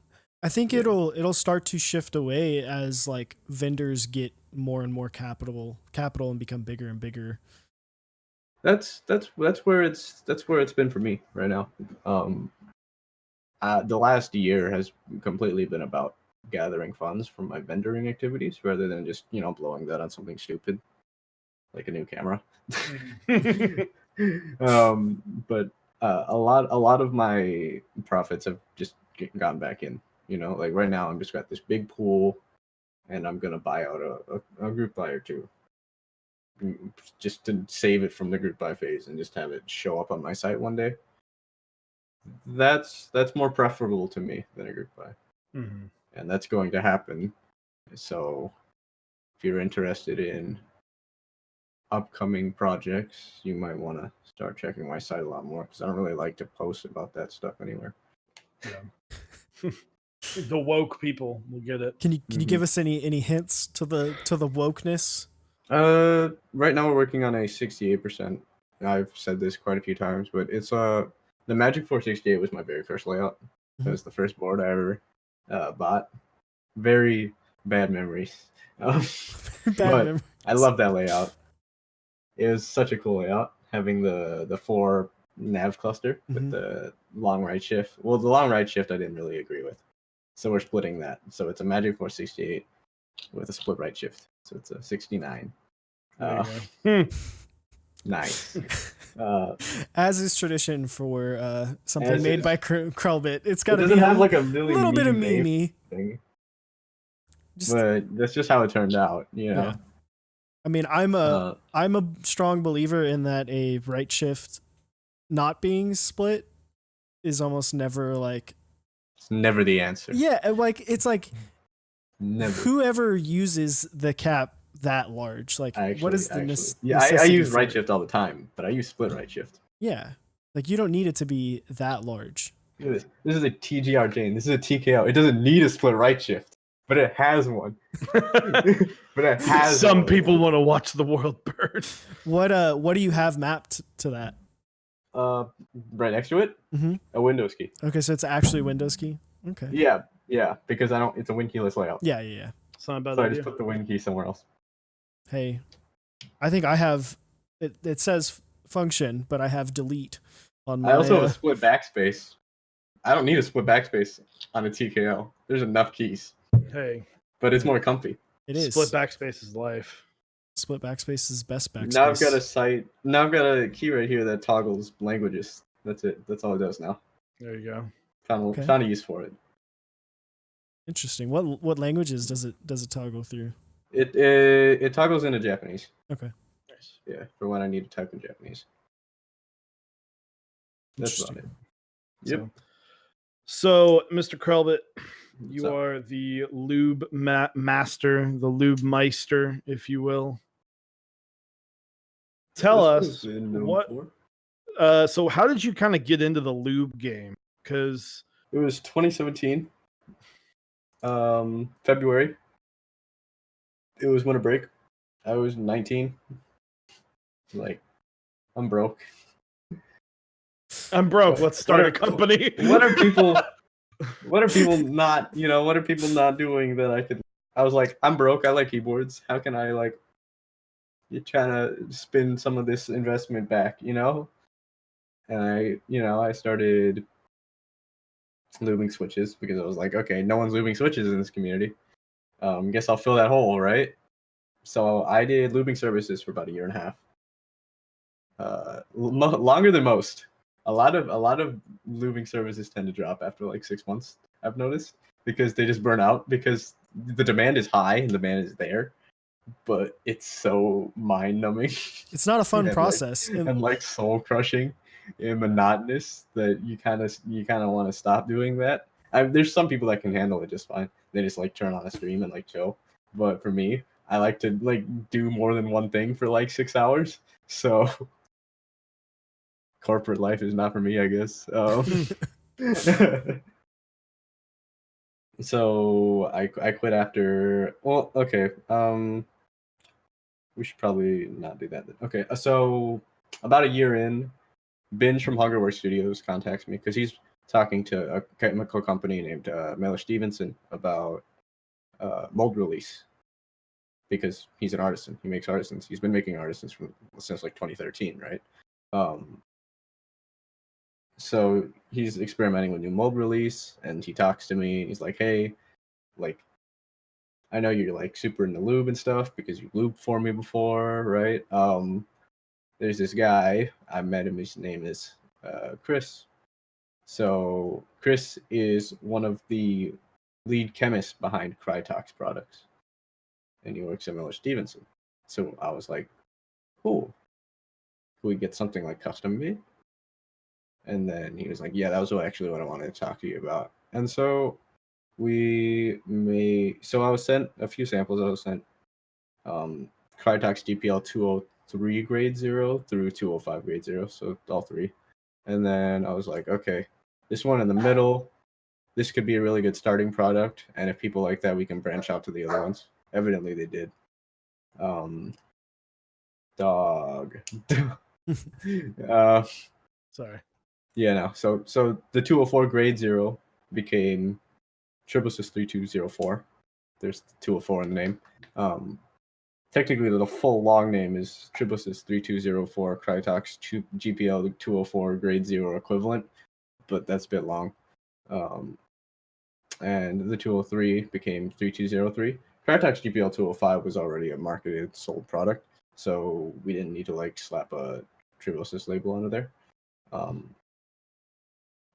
I think Yeah. it'll start to shift away as like vendors get more and more capital and become bigger and bigger. That's where it's been for me right now. The last year has completely been about gathering funds from my vendoring activities rather than just blowing that on something stupid like a new camera. But a lot of my profits have just gone back in. Like right now, I'm just got this big pool, and I'm gonna buy out a group buy or two. just to save it from the group buy phase and just have it show up on my site one day. That's more preferable to me than a group buy, and that's going to happen. So if you're interested in upcoming projects, you might want to start checking my site a lot more, because I don't really like to post about that stuff anywhere. Yeah. The woke people will get it. Can you give us any hints to the wokeness? Right now we're working on a 68%. I've said this quite a few times, but it's the Magic 468 was my very first layout. It was the first board I ever bought. Very bad memories. Bad but memories. I love that layout. It was such a cool layout, having the 4 nav cluster with the long right shift. Well, the long right shift I didn't really agree with, so we're splitting that. So it's a Magic 468 with a split right shift. So it's a 69. Nice. As is tradition for something made by Krelbit, it's got to be have like a really little bit of meme meme-y. thing. But that's just how it turned out, you know. Yeah. I mean, I'm a strong believer in that a right shift not being split is almost never like. It's never the answer. Yeah, it's like never. Whoever uses the cap that large, like what is the necessity? I use right shift all the time, but I use split right shift. Yeah, like you don't need it to be that large. Look at this. This is a TGR chain. This is a TKO. It doesn't need a split right shift, but it has one. But it has. Some people want to watch the world burn. What do you have mapped to that? Right next to it, a Windows key. Okay, so it's actually a Windows key. Okay. Yeah, because it's a win keyless layout. Yeah. It's not a bad idea. I just put the win key somewhere else. Hey, I think I have it. It says function, but I have delete on my. I also have a split backspace. I don't need a split backspace on a TKO. There's enough keys. Hey, but it's more comfy. It is. Split backspace is life. Split backspace is best backspace. Now I've got a site. Now I've got a key right here that toggles languages. That's it. That's all it does now. There you go. Found a use for it. Interesting. What languages does it toggle through? It toggles into Japanese. Okay. Nice. Yeah, for when I need to type in Japanese. That's about it. Yep. So Mr. Krelbit, you are the lube master, the lube meister, if you will. Tell us what. So how did you kind of get into the lube game? Because it was 2017, February. It was winter break. I was 19. Like, I'm broke. Let's start a company. What are people not? What are people not doing that I could? I was like, I'm broke. I like keyboards. How can I you're trying to spin some of this investment back, And I started lubing switches because I was like, okay, no one's lubing switches in this community. Guess I'll fill that hole, right? So I did lubing services for about a year and a half. Longer than most. A lot of lubing services tend to drop after like 6 months, I've noticed, because they just burn out because the demand is high and the demand is there, but it's so mind-numbing. It's not a fun process. And soul crushing and monotonous that you kind of want to stop doing that. There's some people that can handle it just fine. They just turn on a stream and chill. But for me, I like to do more than one thing for 6 hours. So corporate life is not for me, I guess. So I quit after. Well, okay. We should probably not do that. Okay, so about a year in, Binge from Hungerworks Studios contacts me because he's talking to a chemical company named Miller Stevenson about mold release, because he's an artisan. He makes artisans. He's been making artisans since 2013, right? So he's experimenting with new mold release, and he talks to me. And he's like, "Hey, I know you're super into lube and stuff because you lubed for me before, right? There's this guy, I met him. His name is Chris. So Chris is one of the lead chemists behind Crytox products, and he works at Miller Stevenson. So I was like, cool. Could we get something like custom made? And then he was like, yeah, that was actually what I wanted to talk to you about. And so I was sent a few samples. I was sent Crytox GPL 203 grade 0 through 205 grade 0, so all three. And then I was like, okay, this one in the middle, this could be a really good starting product, and if people like that, we can branch out to the other ones. Evidently they did. Dog. Sorry. Yeah, no. So the 204 grade 0 became Tribosys 3204. There's 204 in the name. Technically, the full long name is Tribosys 3204 Crytox GPL 204 grade 0 equivalent, but that's a bit long. And the 203 became 3203. Crytox GPL 205 was already a marketed, sold product, so we didn't need to like slap a Tribosys label under there.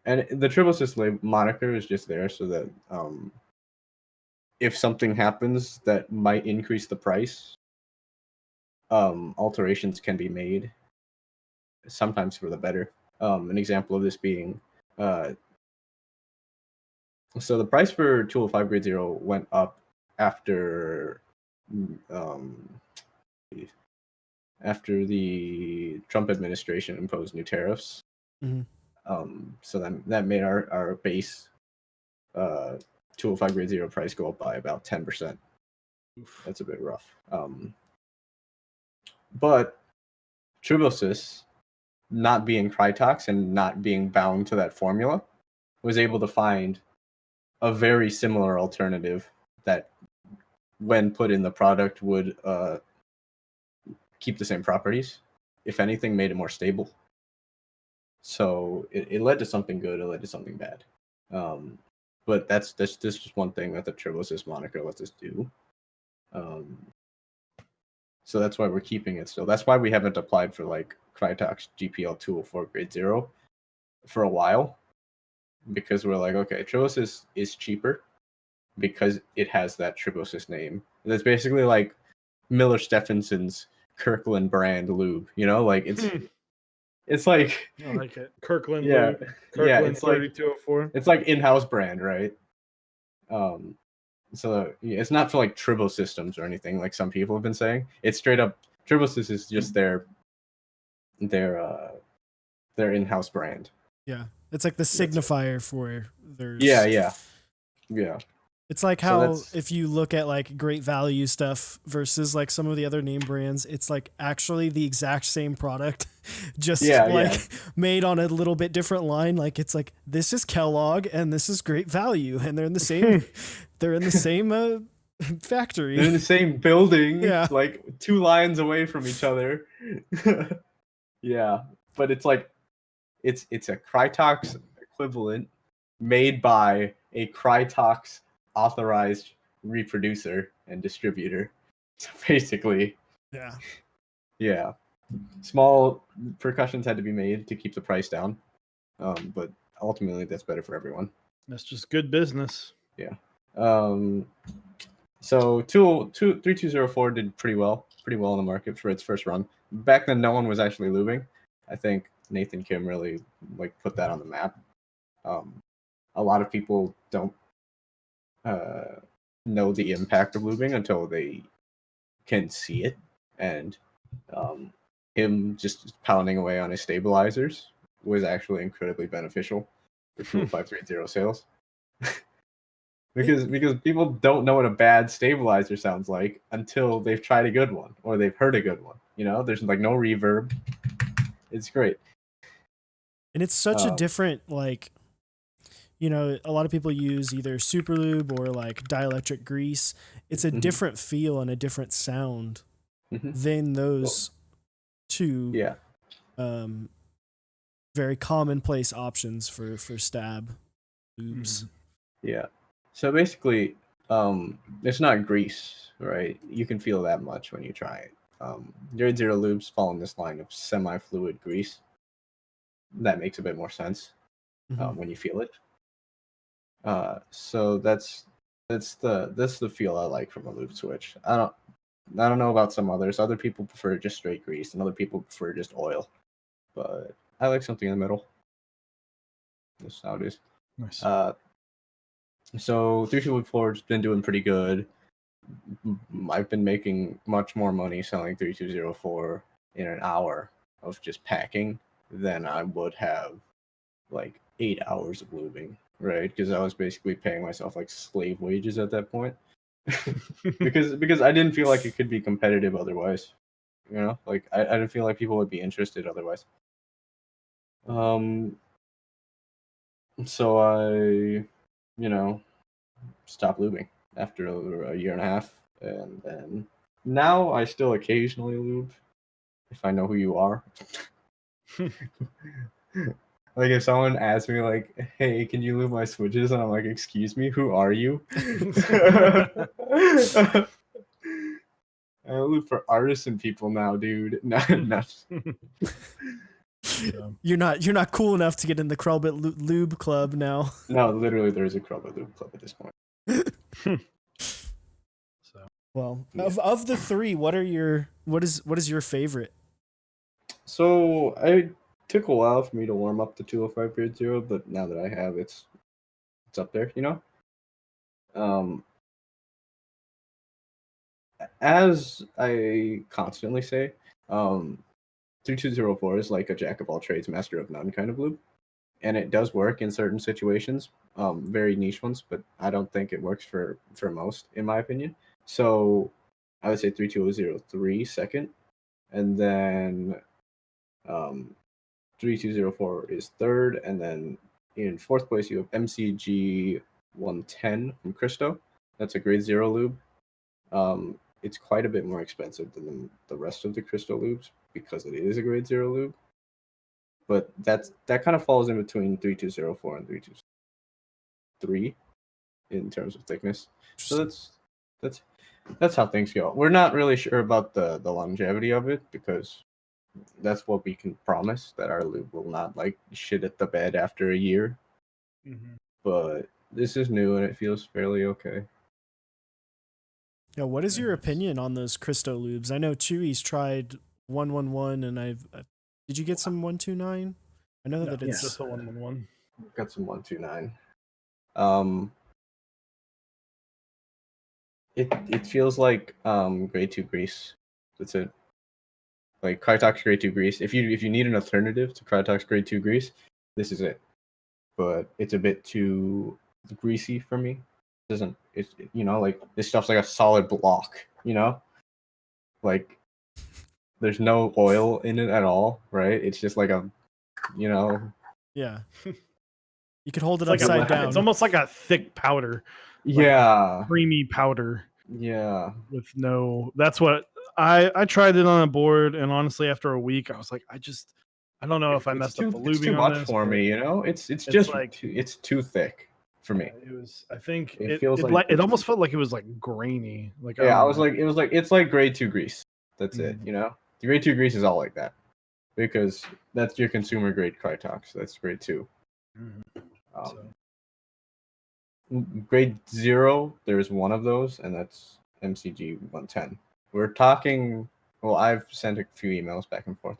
And the Tribosys moniker is just there so that if something happens that might increase the price, alterations can be made, sometimes for the better. An example of this being, so the price for 205 grade 0 went up after the Trump administration imposed new tariffs. So that made our base 205 grade 0 price go up by about 10%. That's a bit rough. But Tribosys, not being Crytox and not being bound to that formula, was able to find a very similar alternative that, when put in the product, would keep the same properties. If anything, made it more stable. So it led to something good. It led to something bad. But that's just one thing that the Tribosys moniker lets us do. So that's why we're keeping it still. That's why we haven't applied for like Crytox GPL 204 grade 0 for a while, because we're like, okay, Tribosys is cheaper because it has that Tribosys name. That's basically like Miller Stephenson's Kirkland brand lube, like it's like, I like it. Kirkland yeah, Lube. Kirkland it's like 3204. it's like in-house brand, right? So yeah, it's not for like Tribo systems or anything like some people have been saying. It's straight up Tribosys is just their in-house brand. Yeah, it's like the signifier for theirs. Yeah. It's like So how if you look at like great value stuff versus like some of the other name brands, it's like actually the exact same product, just made on a little bit different line. Like it's like, this is Kellogg and this is Great Value, and they're in the same factory. They're in the same building, Yeah. like 2 lines away from each other. Yeah, but it's like it's a Crytox equivalent made by a Crytox authorized reproducer and distributor. So basically, yeah, small percussions had to be made to keep the price down, but ultimately that's better for everyone. That's just good business. Yeah. So 3204 did pretty well in the market for its first run. Back then, no one was actually lubing. I think Nathan Kim really like put that on the map. A lot of people don't know the impact of lubing until they can see it, and him just pounding away on his stabilizers was actually incredibly beneficial for 20530 sales. Because people don't know what a bad stabilizer sounds like until they've tried a good one or they've heard a good one. There's like no reverb. It's great. And it's such a different, like, a lot of people use either super lube or like dielectric grease. It's a different feel and a different sound than those two very commonplace options for stab lubes. Yeah. So basically, it's not grease, right? You can feel that much when you try it. Grade 0 lubes fall in this line of semi-fluid grease. That makes a bit more sense when you feel it. So that's the feel I like from a lube switch. I don't know about some others. Other people prefer just straight grease, and other people prefer just oil. But I like something in the middle. That's how it is. Nice. So 3204 has been doing pretty good. I've been making much more money selling 3204 in an hour of just packing than I would have like 8 hours of lubing, right? Because I was basically paying myself like slave wages at that point. because I didn't feel like it could be competitive otherwise. You know, like I didn't feel like people would be interested otherwise. So I, stopped lubing after a year and a half, and then now I still occasionally lube if I know who you are. Like if someone asks me like, "Hey, can you lube my switches?" and I'm like, "Excuse me, who are you?" I lube for artisan people now, dude. No. You're not cool enough to get in the Krelbit lube club now. No, literally, there's a Krelbit lube club at this point. So Well, Yeah. of the three, what is your favorite? So I took a while for me to warm up the 205 grade 0, but now that I have, it's up there, you know. As I constantly say, 3204 is like a jack of all trades, master of none kind of lube, and it does work in certain situations, very niche ones, but I don't think it works for most, in my opinion. So I would say 3203 second, and then 3204 is third, and then in fourth place you have MCG 110 from Cristo. That's a grade 0 lube. It's quite a bit more expensive than the rest of the Cristo lubes because it is a grade 0 lube. But that kind of falls in between 3204 and 323 in terms of thickness. So that's how things go. We're not really sure about the longevity of it because that's what we can promise, that our lube will not like shit at the bed after a year. Mm-hmm. But this is new and it feels fairly okay. Yeah, what is your opinion on those Cristo lubes? I know Chewy's tried 111, and did you get some 129? I know that it's just the 111. Got some 129. It feels like grade 2 grease. That's it. Like Krytox grade 2 grease. If you need an alternative to Krytox grade 2 grease, this is it. But it's a bit too greasy for me. It's like this stuff's like a solid block, like there's no oil in it at all, right? It's just like a yeah. You could hold it It's upside like down. It's almost like a thick powder, yeah, creamy powder yeah. with no. That's what I tried it on a board, and honestly, after a week, I was like, I don't know if I messed up the It's too lubing on much this for but me, It's just like it's too thick for me. it was. I think It feels like it almost felt like it was like grainy. Like Yeah, I I don't was know. like it's like grade 2 grease. That's it, Mhm. The grade 2 grease is all like that because that's your consumer grade Krytox. That's grade 2. Mhm. So, Grade 0, there's one of those, and that's MCG 110. We're talking. Well, I've sent a few emails back and forth.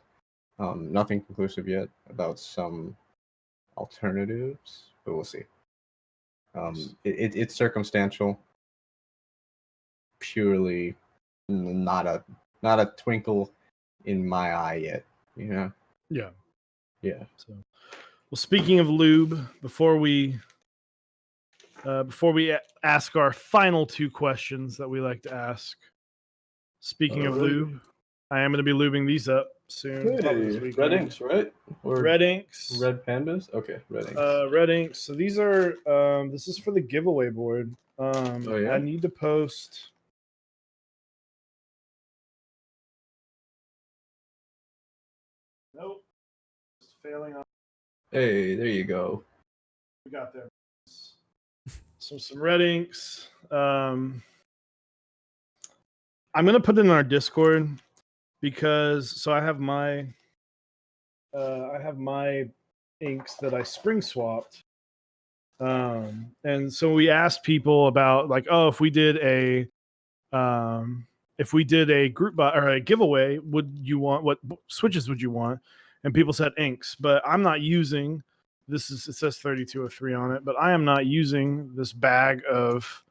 Nothing conclusive yet about some alternatives, but we'll see. It's circumstantial, purely not a twinkle in my eye yet. yeah. Yeah. So, well, speaking of lube, before we ask our final two questions that we like to ask. Speaking of lube, I am going to be lubing these up soon. Probably this Hey, weekend. red inks, right? Or Red inks. red pandas? Okay, red inks. Red inks. So these are. This is for the giveaway board. Oh, yeah? I need to post. Nope. It's failing on. Hey, there you go. We got there. Some red inks. I'm gonna put it in our Discord because I have my inks that I spring swapped. And so we asked people about like, oh, if we did a if we did a group buy or a giveaway, what switches would you want? And people said inks, but I'm not using it says 3203 on it, but I am not using this bag of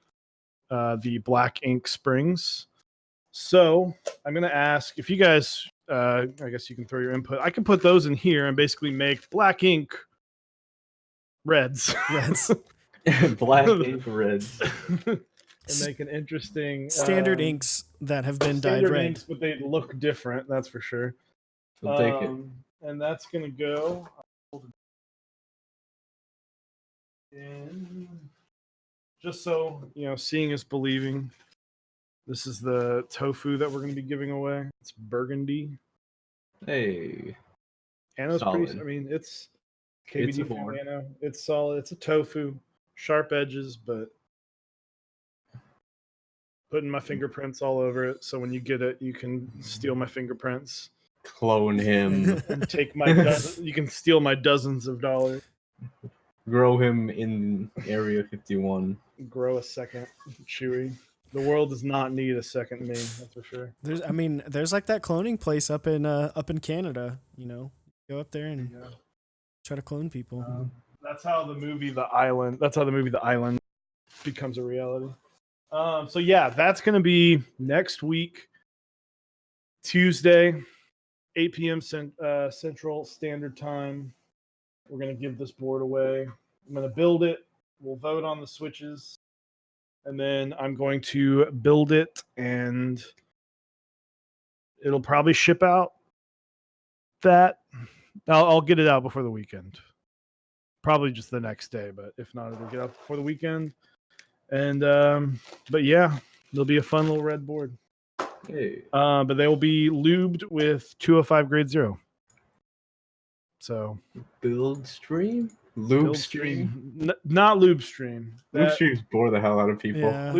the black ink springs. So I'm going to ask if you guys, I guess you can throw your input. I can put those in here and basically make black ink reds. Black ink reds. And make an interesting standard inks that have been dyed standard red. inks, but they look different. That's for sure. We'll take it. And that's gonna go. And just so you know, seeing is believing. This is the tofu that we're gonna be giving away. It's burgundy. Hey, And it's pretty. solid. I mean, it's It's a KBD board. Fumano. It's solid. It's a tofu, sharp edges, but putting my fingerprints all over it. So when you get it, you can steal my fingerprints Clone him. and take my. You can steal my dozens of dollars. Grow him in Area 51. Grow a second Chewy. The world does not need a second me. That's for sure. There's like that cloning place up in Canada. You know, go up there and try to clone people. That's how the movie The Island. That's how the movie The Island becomes a reality. So yeah, that's gonna be next week, Tuesday, 8 p.m. Central Standard Time. We're gonna give this board away. I'm gonna build it. We'll vote on the switches, and then I'm going to build it, and it'll probably ship out. I'll get it out before the weekend. Probably just the next day, but if not, it'll get out before the weekend. And but yeah, it'll be a fun little red board. Hey. But they will be lubed with 205 grade 0. So Build stream? Lube build stream? not lube stream. Lube streams bore the hell out of people. Yeah.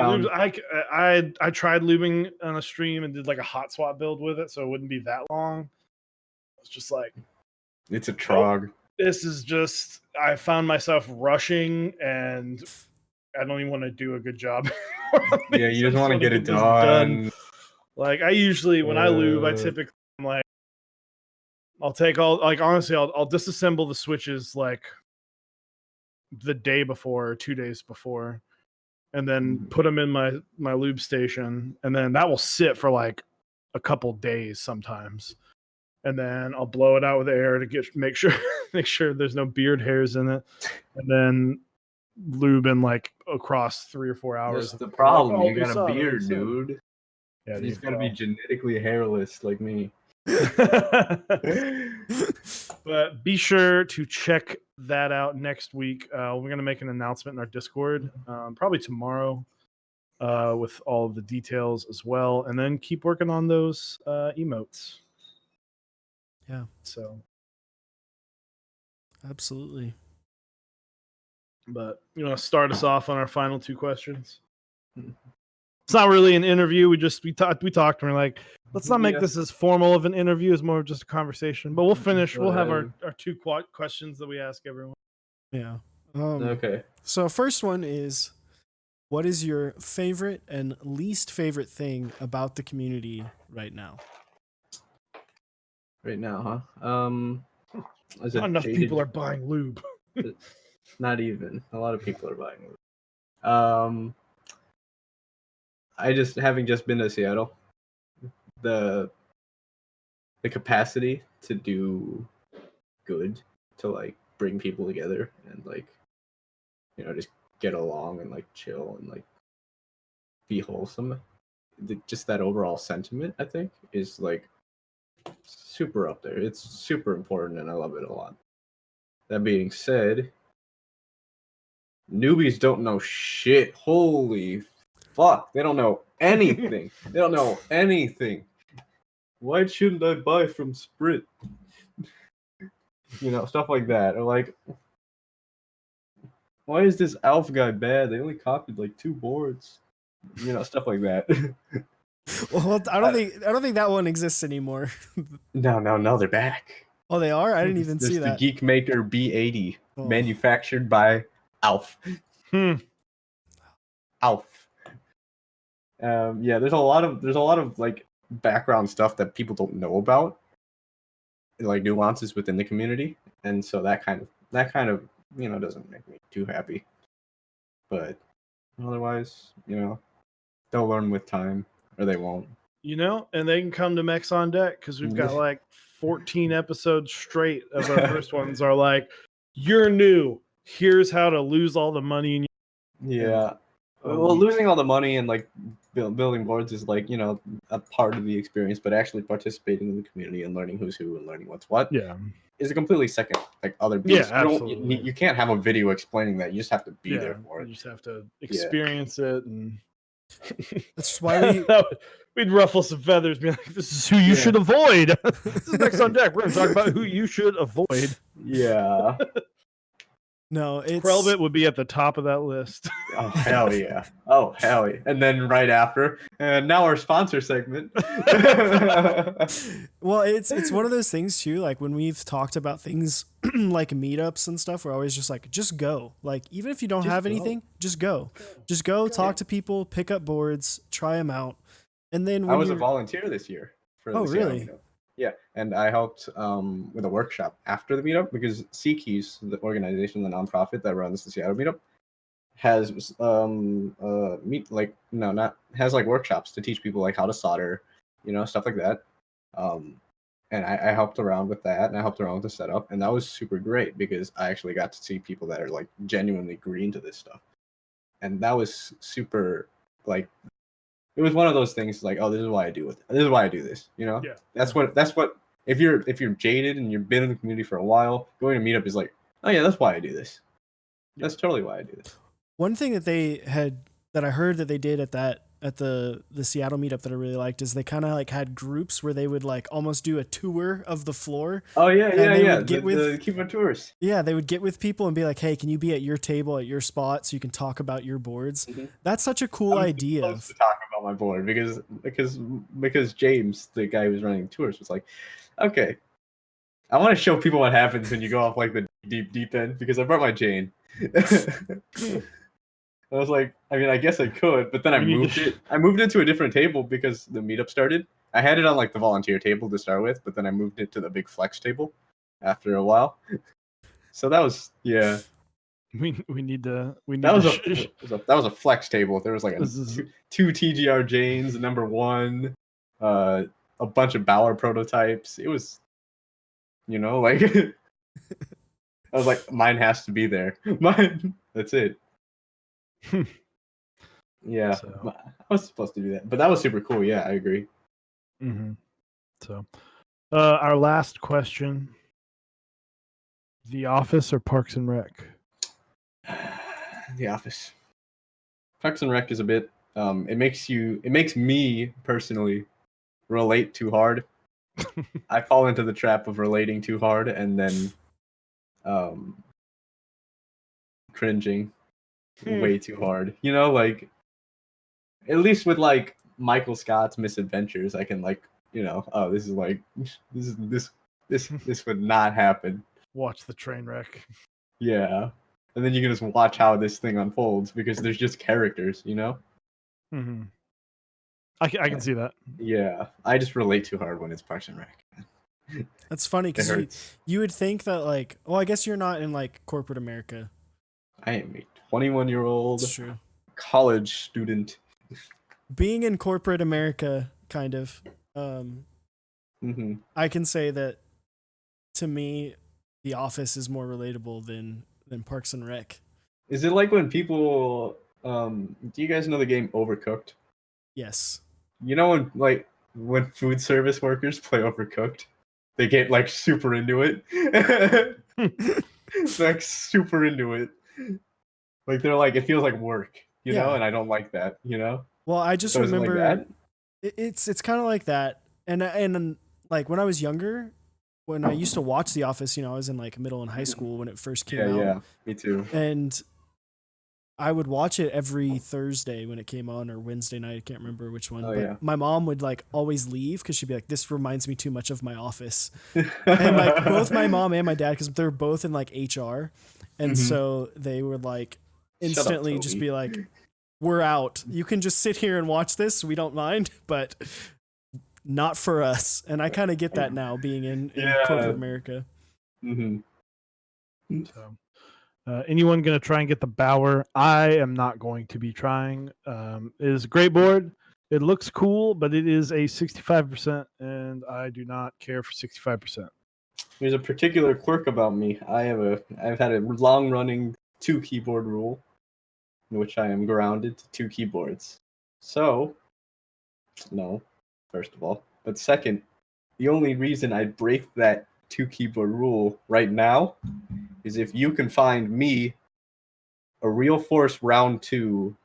I tried lubing on a stream and did like a hot swap build with it, so it wouldn't be that long. It's just like It's a trog. this is just I found myself rushing and I don't even want to do a good job. Yeah, you just want to get it this done. Like I usually when I lube, I typically I'm like I'll take honestly I'll disassemble the switches like the day before or 2 days before, and then put them in my lube station, and then that will sit for like a couple days sometimes, and then I'll blow it out with air to make sure there's no beard hairs in it, and then lube in like across 3 or 4 hours. That's the problem. Like, You got a beard, dude. Yeah, He's got to be genetically hairless like me. But be sure to check that out next week. We're going to make an announcement in our Discord probably tomorrow with all of the details as well, and then keep working on those emotes. Yeah. So Absolutely. but you want to start us off on our final 2 questions? It's not really an interview. We talked and we're like, let's not make this as formal of an interview. It's more of just a conversation. But we'll finish. We'll have our 2 questions that we ask everyone. Yeah. Okay. So first one is, what is your favorite and least favorite thing about the community right now? Right now, huh? As Not a enough jaded- people are buying lube. Not even. A lot of people are buying lube. Having just been to Seattle, the capacity to do good, to like bring people together and like, you know, just get along and like chill and like be wholesome. Just that overall sentiment, I think, is like super up there. It's super important and I love it a lot. That being said, newbies don't know shit. Holy fuck. They don't know anything. They don't know anything. Why shouldn't I buy from Sprint? You know, stuff like that. Or like, why is this Alpha guy bad? They only copied like 2 boards. You know, stuff like that. Well, I don't think that one exists anymore. No, they're back. Oh, they are? I didn't even There's see the that. Geek Maker B80, Oh. manufactured by Alf. Alf. Yeah, there's a lot of like background stuff that people don't know about, like nuances within the community, and so that kind of doesn't make me too happy. But otherwise, they'll learn with time, or they won't. And they can come to Mex on Deck because we've got like 14 episodes straight of our first ones are like, you're new. Here's how to lose all the money in Yeah. Well, losing all the money and like building boards is like a part of the experience, but actually participating in the community and learning who's who and learning what's what Yeah. is a completely second like other Yeah, beast. absolutely. You can't have a video explaining that. You just have to be there for it. You just have to experience it, and That's why we'd ruffle some feathers, be like, "This is who you should avoid." This is Next on Deck. We're going to talk about who you should avoid. Yeah. No, it's Krelbit would be at the top of that list. Oh hell yeah! Oh hell yeah! And then right after, and now our sponsor segment. Well, it's one of those things too. Like when we've talked about things like meetups and stuff, we're always just like, just go. Like even if you don't have anything, just go. Just go, talk to people, pick up boards, try them out, and then when I was a volunteer this year for the Seattle really? meetup. Yeah, and I helped with a workshop after the meetup because Keys, the organization, the nonprofit that runs the Seattle meetup, has has like workshops to teach people like how to solder, stuff like that. And I helped around with that, and I helped around with the setup, and that was super great because I actually got to see people that are like genuinely green to this stuff, and that was super like. It was one of those things like, oh, this is why I do it. This is why I do this. Yeah. That's what. If you're jaded and you've been in the community for a while, going to meetup is like, oh yeah, that's why I do this. That's totally why I do this. One thing that I heard that they did at the Seattle meetup that I really liked is they kind of like had groups where they would like almost do a tour of the floor. Oh yeah. The keep on tours. Yeah, they would get with people and be like, "Hey, can you be at your table at your spot so you can talk about your boards?" Mm-hmm. That's such a cool idea. I'm supposed to talk about my board because James, the guy who was running tours, was like, "Okay, I want to show people what happens when you go off like the deep end because I brought my Jane." I was like, I mean, I guess I could, but then I moved it to a different table because the meetup started. I had it on like the volunteer table to start with, but then I moved it to the big flex table after a while. So that was We need to. That was a flex table. There was like two TGR Janes, number one, a bunch of Bauer prototypes. It was, like I was like, mine has to be there. Mine. That's it. Yeah, so. I was supposed to do that, but that was super cool. Yeah, I agree. Mm-hmm. So, our last question: The Office or Parks and Rec? The Office. Parks and Rec is a bit. It makes me personally relate too hard. I fall into the trap of relating too hard and then, cringing way too hard. Like at least with like Michael Scott's Misadventures, I can like, oh, this would not happen. Watch the train wreck. Yeah. And then you can just watch how this thing unfolds because there's just characters, Mm-hmm. I can see that. Yeah. I just relate too hard when it's Parks and Rec. That's funny because you would think that like, well, I guess you're not in like corporate America. I am a 21-year-old college student. Being in corporate America, kind of, mm-hmm. I can say that to me, The Office is more relatable than Parks and Rec. Is it like when people, do you guys know the game Overcooked? Yes. When food service workers play Overcooked, they get like super into it. Like super into it. Like they're like, it feels like work, know, and I don't like that, Well, I just remember it's kind of like that, and like when I was younger, when I used to watch The Office, I was in like middle and high school when it first came out. Yeah, me too. And I would watch it every Thursday when it came on, or Wednesday night. I can't remember which one. But my mom would like always leave because she'd be like, "This reminds me too much of my office." And like both my mom and my dad, because they're both in like HR, and so they would like instantly just be like, we're out. You can just sit here and watch this. We don't mind, but not for us. And I kind of get that now, being in corporate America. Mm-hmm. So, anyone going to try and get the Bauer? I am not going to be trying. It is a great board. It looks cool, but it is a 65%, and I do not care for 65%. There's a particular quirk about me. I've had a long-running 2 keyboard rule, in which I am grounded to 2 keyboards. So, no, first of all. But second, the only reason I'd break that 2 keyboard rule right now is if you can find me a Real Force Round 2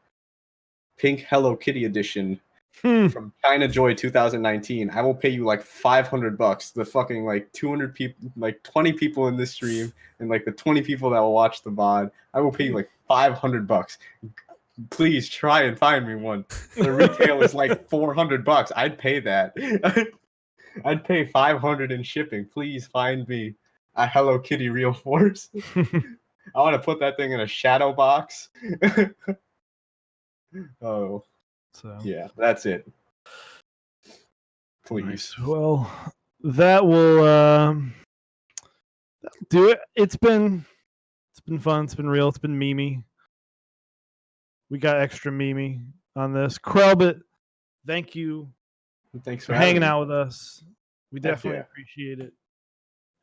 Pink Hello Kitty edition from China Joy 2019. I will pay you like $500. The fucking like 200 people, like 20 people in this stream, and like the 20 people that will watch the VOD. I will pay you like $500. Please try and find me one. The retail is like $400. I'd pay that. I'd pay $500 in shipping. Please find me a Hello Kitty Real Force. I want to put that thing in a shadow box. Oh, So yeah, that's it. Please. nice. Well, that will do it. It's been fun. It's been real. It's been memey. We got extra memey on this. Krelbit, thank you Thanks for having hanging me. out with us. We Heck definitely yeah. appreciate it.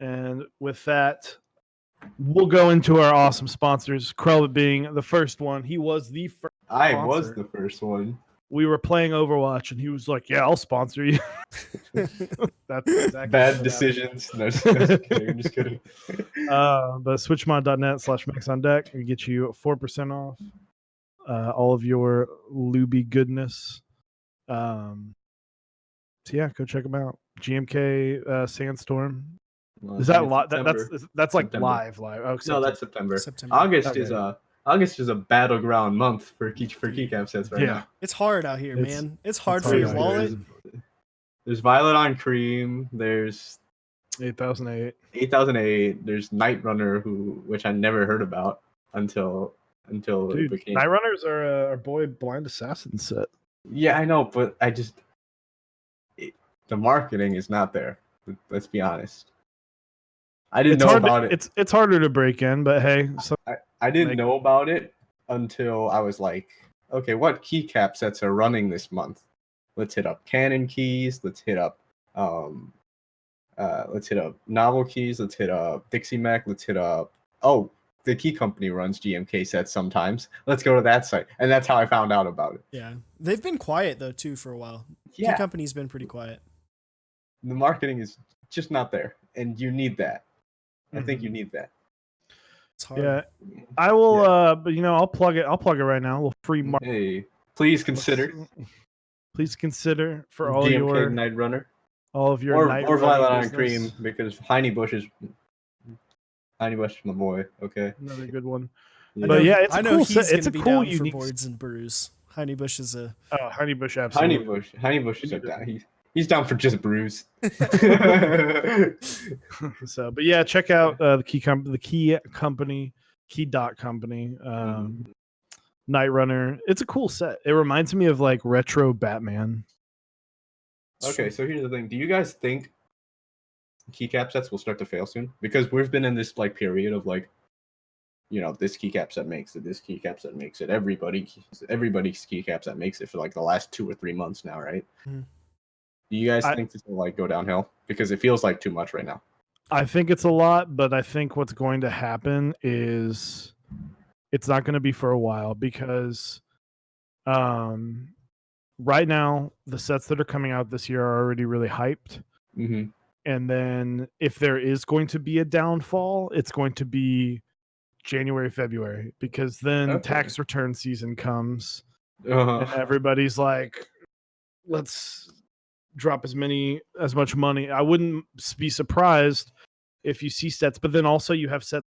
And with that, we'll go into our awesome sponsors. Krelbit being the first one. He was the first. I sponsor. was the first one. We were playing Overwatch, and he was like, "Yeah, I'll sponsor you." That's exactly Bad decisions. No, just kidding. I'm just kidding. But switchmod.net/mixondeck will get you 4% off all of your Luby goodness. So yeah, go check them out. GMK Sandstorm. Well, Is that it's live? September. That's like September. live. Oh, No, that's September. September. August is a battleground month for keycap sets right now. It's hard out here, It's- man. It's hard it's for hard your out wallet. There's Violet on Cream. There's 8008. 8008. There's Night Runner, which I never heard about until it Dude, became. Night Runners are our boy Blind Assassin set. Yeah, I know, but the marketing is not there. Let's be honest. I didn't know about it. It's harder to break in, but hey, I didn't know about it until I was like, okay, what keycap sets are running this month? Let's hit up Canon keys. Let's hit up Novel keys. Let's hit up Dixie Mech. Let's hit up the Key Company runs GMK sets sometimes. Let's go to that site, and that's how I found out about it. Yeah, they've been quiet though too for a while. Yeah, Key Company's been pretty quiet. The marketing is just not there, and you need that. I think you need that. It's hard. yeah, I will. But I'll plug it. I'll plug it right now. A little free market. Hey, please consider for all GMK your Night Runner all of your or Violet on business. Cream, because Heiny Bush is my boy. Okay, Another good one. Yeah. But yeah, it's I a know cool he's set. It's a gonna be cool, down for unique. boards and brews. Honey Bush is a Honey Bush, absolutely. Heiny Bush is down. He's down for just brews. So, but yeah, check out the Key Company, Key.company. Night Runner. It's a cool set. It reminds me of like retro Batman. Okay, so here's the thing. Do you guys think keycap sets will start to fail soon? Because we've been in this like period of like, this keycap set makes it, this keycap set makes it. Everybody's keycap set makes it for like the last 2 or 3 months now, right? Mhm. Do you guys think this will like go downhill? Because it feels like too much right now. I think it's a lot, but I think what's going to happen is it's not going to be for a while because right now the sets that are coming out this year are already really hyped. Mm-hmm. And then if there is going to be a downfall, it's going to be January, February, because then tax return season comes and everybody's like, let's drop as much money. I wouldn't be surprised if you see sets, but then also you have sets